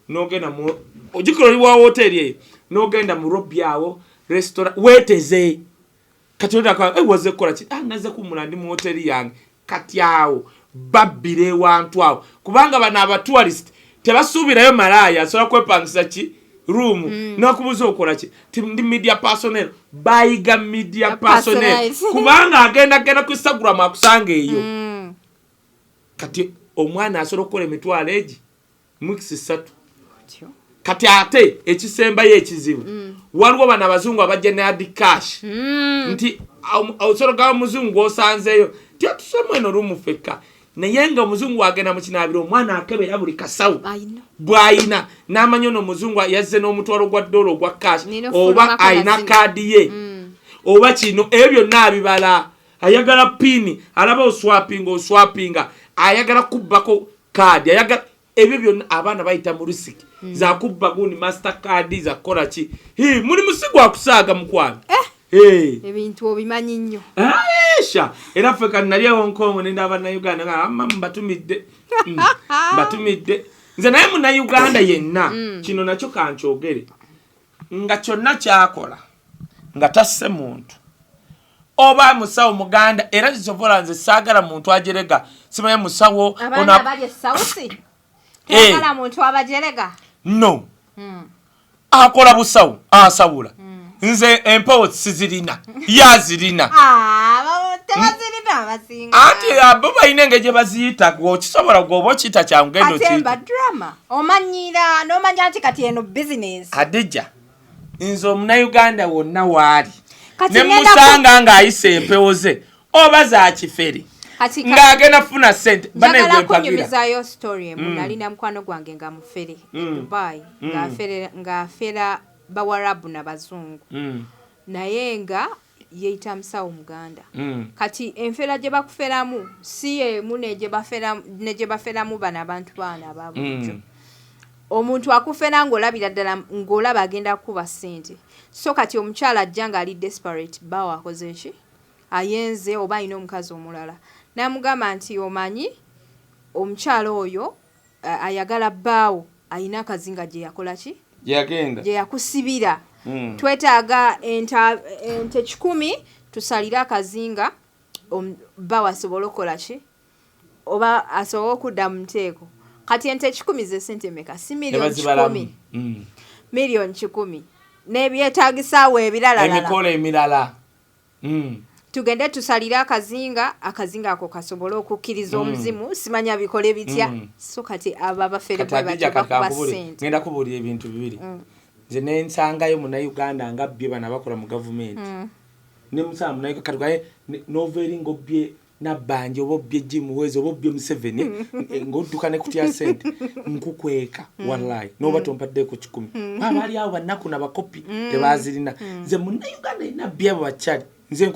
n'ogenda mu ojjukira oli wa woteri eyo n'ogenda mu lobby awo restaurant weteze kati ndaka waze kola ki naze kumula ndi mu hoteli yange kati awo babbire wantu awo kubanga bana aba tourist tebasuubirayo malaya asobola kwepangisa ki room n'okubuza okola ki ndi media personnel bayiga media personnel kubanga agenda ku Instagram akusanga eyo kati omwana asobola okukola emitwalo egi mix 3 kati ate ekisembayo ekizibu waliwo bana abazungu abajja ne hard cash nti osoroga omuzungu osanzeeyo tiatusemu eno rumufeka naye nga omuzungu agenda mu kinaabiro omwana akebera buli kasawo bw'ayina n'amanya ono omuzungu yazze n'omutwalo gwa dola ogwa cash oba ayina kaadi ye oba kino ebyo byonna abibala ayagala pini alaba oswapinga ayagala kubbako kaadi ayagala ebyo byonna abaana bayita mu rusiki za kubba gundi mastercard za kola ki muli musigo akusaaga mukwano ebintu obimanyi nnyo esha era ffe kan nali Hong Kong nenda abana Uganda nga mbatumidde nze naye muna Uganda yenna kino nakyo kankyogere nga kyonna kyakola nga tasse muntu oba musawo muganda era zisobola nze saagala muntu ajerega simaye musawo ona abaje sausi saagala muntu abajerega no akola busawo asabula nze empowo sizirina yazirina tebazirina abasinga ati abo bayina engeri baziyita kisobola gwoba okiyita kyangendo atemba drama omanyira n'omanya nti kati eno business adija nze omunauganda wonna waali ne musanga ng'ayisa empewo ze oba za kifere ng'agenda funa ssente njagala kunyumizayo story nali na mukwano gwange nga mufere Dubai ng'afera bawarabu n'abazungu naye nga yeeyita musawo muganda kati enfera gye bakuferamu si emu ne gye baferamu bano abantu baana ababulijjo omuntu akufera ng'olabira ddala ng'olaba agenda kuba ssente so kati omukyala ajja ng'ali desperate bawo akoze ki ayenze oba alina omukazi omulala n'amugamba nti omanyi omukyala oyo ayagala bbaawo alina akazinga gye yakola ki gye yakusibira twetaaga ente 10 tusalire akazinga bbaawo asobole okukola ki oba asobole okudda mu nteeko kati ente 10 ze sente meka si miliyoni 10 miliyoni 10 n'ebyetaagisaawo ebirala emikola emirala tugende tusalira akazinga ako kasobola okukkiriza omuzimu simanya bikole bitya so kati aba bafere bwe bakuba sente ngenda kubuulira ebintu bibiri nze nensangayo Munnayuganda nga bbye bana bakola mu gavumenti ne musala Munnayuganda kati gaye noveri ng'obbye nabbanje oba obbye Jimuwezi oba obbye Museveni ng'odduka ne kutya sente nkukweka wallahi n'oba tompaddeeko 10 baali awo bannaku na bakopi tebaazirina nze Munnayuganda ina bbye abo bakyali nze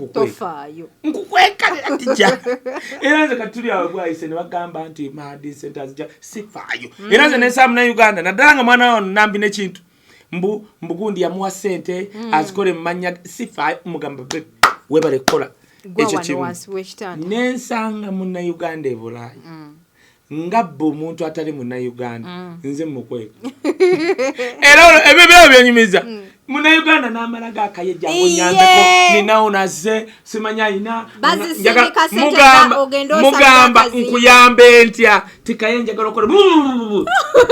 nkukweka atija era nze katuli awo bwayise ne bagamba nti Mahadi centers ja sifaayo era nze nensaba Munnayuganda naddala nga mwana wano nambi n'ekintu mbugundi yamuwa sente azikole mmanya sifaayo mugamba webale kola ekyo kimu nensanga Munnayuganda e Bulaayi nga bbo omuntu atali Munnayuganda nze mukweka era ebyo byo byenyumiza Munnayuganda n'amalaga Kaye jangu nyambeko ninawo naze simanya ina mugamba nkuyambe ntya tikaye njagala okola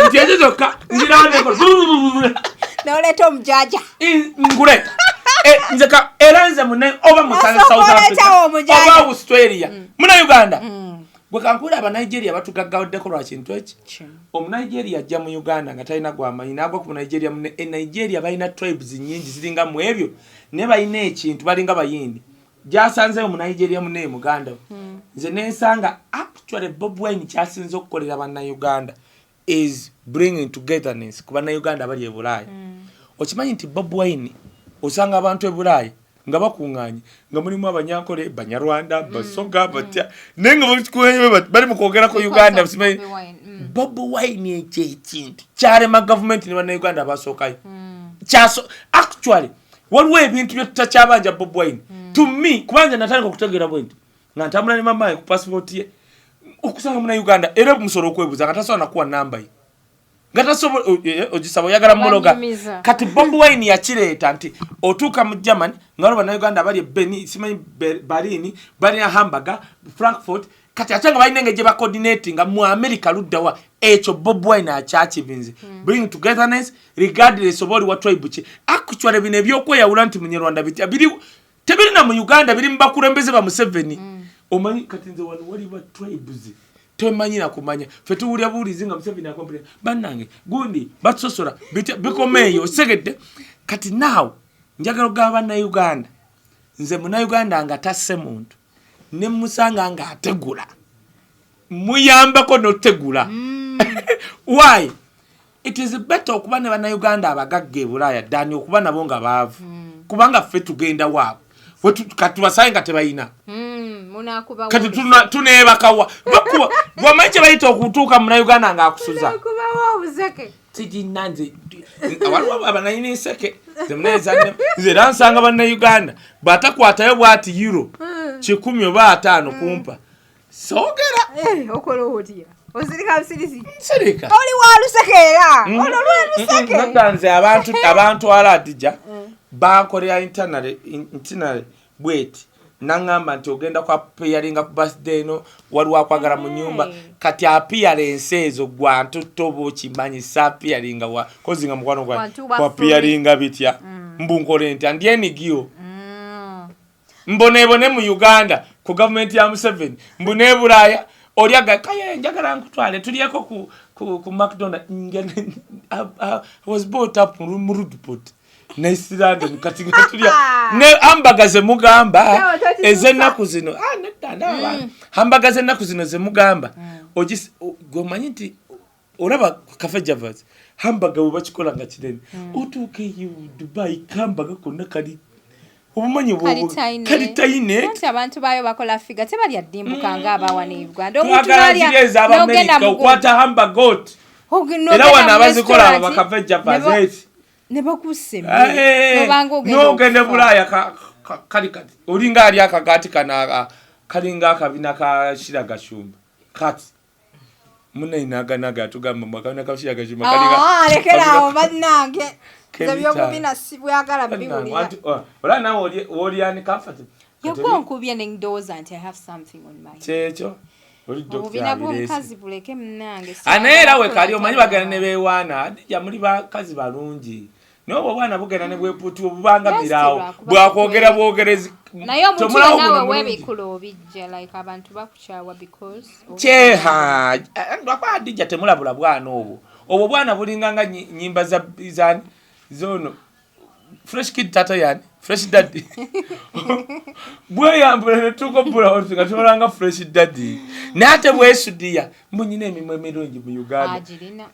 nti ezo zokka nzirawo nekola n'oleeta omujaja nguleta nzeka era nze oba mu South Africa oba Australia Munnayuganda gwe kankula Abanigeria batugaggawaddeko lwa kintu eki Omunigeria ajja mu Uganda nga talina gw'amanyi n'agwa ku Nigeria Nigeria balina tribes nyingi ziringa mu ebyo ne balina ekintu balinga bayindi gyasanzeyo mu Nigeria mune Muganda nze nensanga actually Bob Wine kyasinze okukolera Bannayuganda is bringing togetherness ku Bannayuganda bali e Bulaayi okimanyi nti Bob Wine osanga abantu e Bulaayi nga bakuŋŋaanye nga mulimu Abanyankole Banyarwanda Basoga batya naye nga bali mu kwogera ku Uganda busimanyi Bob Wine ekintu kyalema gavumenti ne Bannayuganda basookayo actually waliwo ebintu bye tutakyabanja Bob Wine to me kubanja natandika okutegeera bwenti nga ntambula ne mamaye ku passport ye okusanga Munnayuganda era musolo okwebuuza nga tasobola nakuwa namba ye nga tasobola ogisaba oyagala mmologa kati Bob Wine yakireeta nti otuuka mu Germany nga waliwo Bannayuganda bali Beni simanyi Berlin balina Hamburger Frankfurt kati ate nga balina engeri gye bacoordinating nga mu America luddawa ekyo Bob Wine akyakivinze bring togetherness regardless oba oli wa tribe ki actually bino ebyokweyawula nti Munyarwanda bitya tebirina mu Uganda biri mu bakulembeze ba Museveni omanyi kati nze wano wali ba tribes tomanyira kumanya fe tuwulya bulizi nga Museveni akomplea bannange gundi batusosola bikomeeyo segedde kati now njagala okugamba Bannayuganda nze Munnayuganda nga tasse muntu ne musanga nga ategula muyambako notegula why it is better okuba ne Bannayuganda abagagga e Bulaaya ddani okuba nabo nga baavu kubanga ffe tugenda waabo kati tubasaye nga tebayina kati tuneebakawa bwamanyi kye bayita okutuuka Munnayuganda nga akusuza tijina nze waliwo abanayina enseke nze era nsanga Bannayuganda bw'atakwatayo bw'ati euro 10 oba 5 kumpa soogera okola otya osirika busirisi sirika oli wa luseke era ono lwe luseke nze abantu aladija bakolera internally bweti nangamba nti ogenda kwa appearinga ku birthday no waliwo akwagala mu nyumba kati appearance ezo gwa ntotobo kimanyi appearinga wa kozinga mukwano gwa appearinga bitya mbunkole nti andienigio mbonebone mu Uganda ku government ya Museveni mbune Bulaaya olyaga Kaye njagala nkutwale tuliyeko ku McDonald I was brought up mu Rudport naisirande mukati ngatulia ne ambagaze mugamba ezennaku zino nedda ambagaze ennaku zino ze mugamba gomanyi nti olaba Cafe Javas hambaga bwebakikola nga kinene otuuke Dubai kambaga konna kali obumanyi kalitayine nti abantu bayo bakola figa tebali addimbuka nga abawana e Uganda omuntu bali okwata hambagot era wana abazikola aba Cafe Javas ne bakusse n'ogende Bulaaya kali olinga ali akagati kana kalinga akabina ka Shiraga Shumba kati munainaganaga tugamba mwakabina ka Shiraga Shumba kalinga lekerawo bannange zebyokubina sibwagala biwulira ola nawe oli comfortable yakonkubye nendoza nti I have something on my checho oli obubina bw'omukazi buleke munnange anaera we kali omanyi bagana ne beewaana adija muli bakazi balungi no bwana bugenda ne bweputu obubangamirawo bwakwogera bwogerezi naye omuntu nawe webikulo obijja like abantu bakukyawa because cheha ndwakwadija temulabula bwana obwo bwana bulinga nga nyimba za bizani zono fresh kid tata yani fresh daddy bwe yambule tuko bula nga tolanga fresh daddy nate bwe sudia mbunyine emimwe emirungi mu Uganda ajirina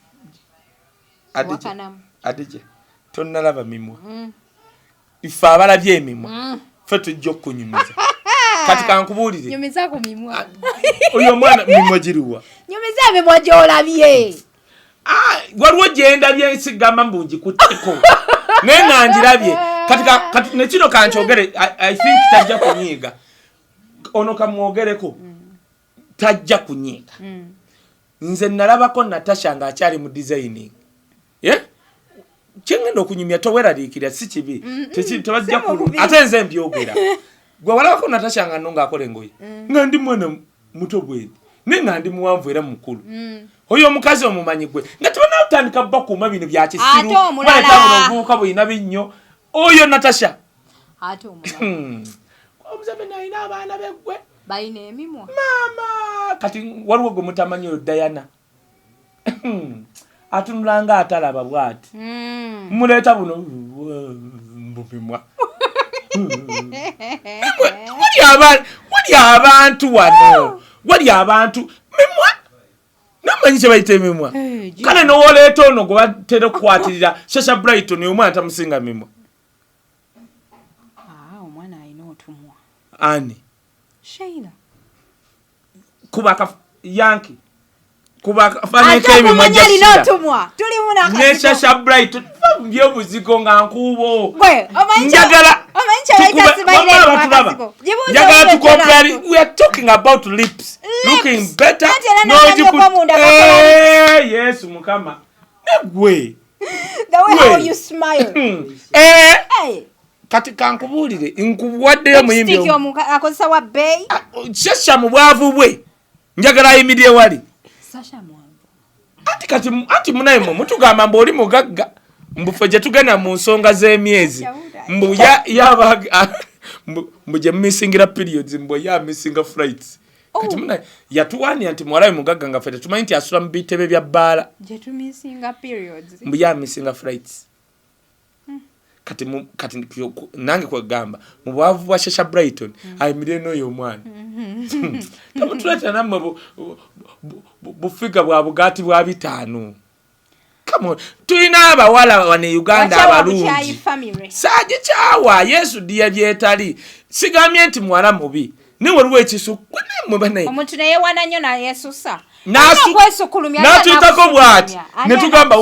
adije tonnalaba mimwa ifa abalabye emimwa fe tujja okunyumiza kati kankubulire nyumiza ku mimwa oyo mwana mimwa giruwa nyumiza emimwa gyolabye waliwo gyenda byensigamba mbungi kuteko nenangirabye kati nekino kankyogere I think tajja kunyiga ono kamwogereko tajja kunyiga nze nalabako Natasha nga akyali mu designing kyengenda okunyumya toweraliikira si kibi tebajja ate nze mbyogera gwe walabako Natasha nga nno ng'akola engoye nga ndi mwana muto bwedi naye nga ndi muwanvu era mukulu oyo omukazi omumanyi gwe nga tebanatandika bakuuma bino bya kisiru baletabunovubuka bwina binnyo oyo Natasha ate omulala Museveni alina abaana beggwe balina emimwa maama kati waliwo gwe mutamanyi oyo Diana atunulanga atalaba bwati muleeta buno mbumimwa wali abantu wano wali abantu mimwa namanyi kye bayita emimwa kale nowoleeta ono gwe batera okukwatirira Shasha Brighton omwana tamusinga mimwa omwana alina otumwa ani Sheila kuba yanki kuba fanike emimwa alina otumwa tuli muna ne Shasha Brighton byobuzigo nga nkubo njagala njagala to compare we are talking about lips looking better no yes mukama negwe the way how you smile kati kankubulire nkuwaddeyo muyimbi akozesa wa bay Shasha mu bwavu bwe njagala ayimirie wali Sasha mwanvu anti munayimo mutugamba mboli mugagga mbufe gye tugenda mu nsonga z'emyezi mbu je missing periods mbu ya missing flights kati muna yatuwani anti mwalawe mugagga nga fete tumanyi nti asula mu bitebe bya bbala je tu missing periods mbu ya missing flights kati nange kwegamba mu bwavu bwa Shasha Brighton ayimire n'oyo omwana tamutuleta nammwe bufiga bwa bugati bwa bitano come on tulina abawala wane Uganda abalungi saje kyawa Yesu diye byetali sigamye nti mwala mubi ni waliwo ekisu mwe banaye omuntu naye wana nnyo na Yesu sa natuyitako bwati ne tugamba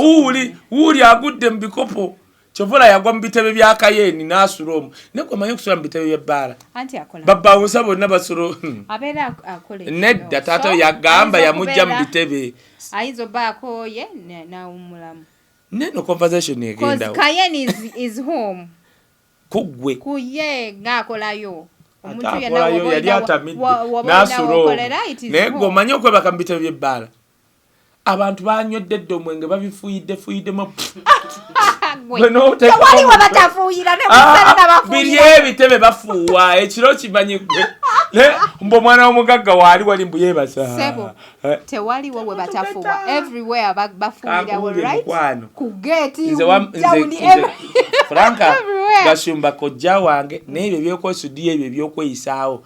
uli agudde mu bikopo Chovola yagwa mu bitebe bya Kaye n'asulomu nekwe manyi kusula mu bitebe by'ebbala anti akola baba usabo n'abasolo abera akole nedda tato yagamba yamujja mu bitebe aizo bako ye na umulamu neno conversation egenda Kaye is home kugwe kuye ngakolayo omuntu yali atamidde n'asulomu nego manyi okwebaka mu bitebe by'ebbala abantu banywedde ddo omwenge babifuyiddemu wali wabatafuuyira biri ebitebe bafuuwa ekiro kimanyi gwe mbu omwana w'omugagga wali mbu yeebasa tewaliwo we batafuuwa everywhere bafuuyirawo right ku gate Franka gasumba kojja wange n'ebyo byokwesudiya ebyo ebyokweyisaawo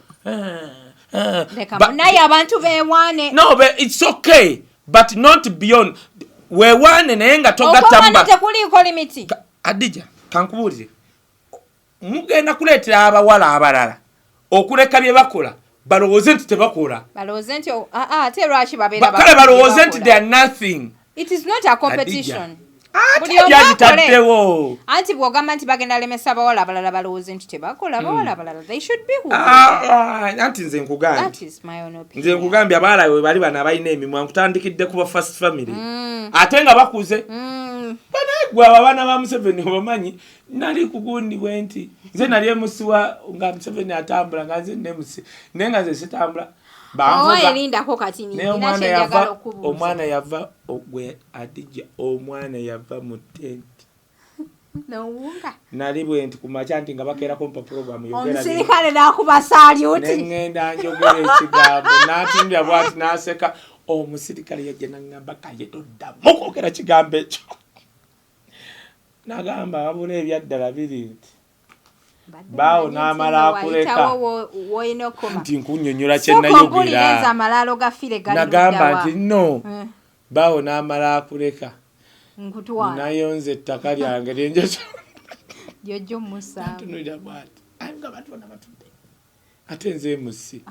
naye abantu beewaane no but it's okay but not beyond wewane naye nga togatamba tekuliko limiti adija kankubulire mugenda kuleetera abawala abalala okuleka bye bakola balowooze nti tebakola balowooze nti ate lwaki babeera kale balowooze nti they are nothing it is not a competition byagitaddewo anti bw'ogamba nti bagenda lemesa abawala abalala balowooze nti tebakola abawala abalala they should be who anti nze nkugambye abawala we bali bano abalina emimwa nkutandikidde kuba first family ate nga bakuze gwe abaana ba Museveni obamanyi nali kugundibwe nti nze nali emusiwa nga Museveni atambula nga nze nemusi naye nga nze sitambula omwana yava ogwe adija omwana yava mu tenti N'owunga. Nali bwe nti ku makya nti nga bakeerako mpa program yogera. Omusirikale n'akuba salyuti. Nengenda njogera ekigambo n'atimbya bw'ati n'aseka. Omusirikale yajja n'aŋŋamba Kaye toddamu kwogera kigambo ekyo. N'agamba wabula ebyaddala biri nti baawo n'amala akuleka nti nkunnyonnyola kye nayogera. N'agamba nti no baawo n'amala akuleka nayonze ettaka lyange lyenjojo jojo musa tunulira bw'ati ayi nga bantu bonna batudde ate nze musi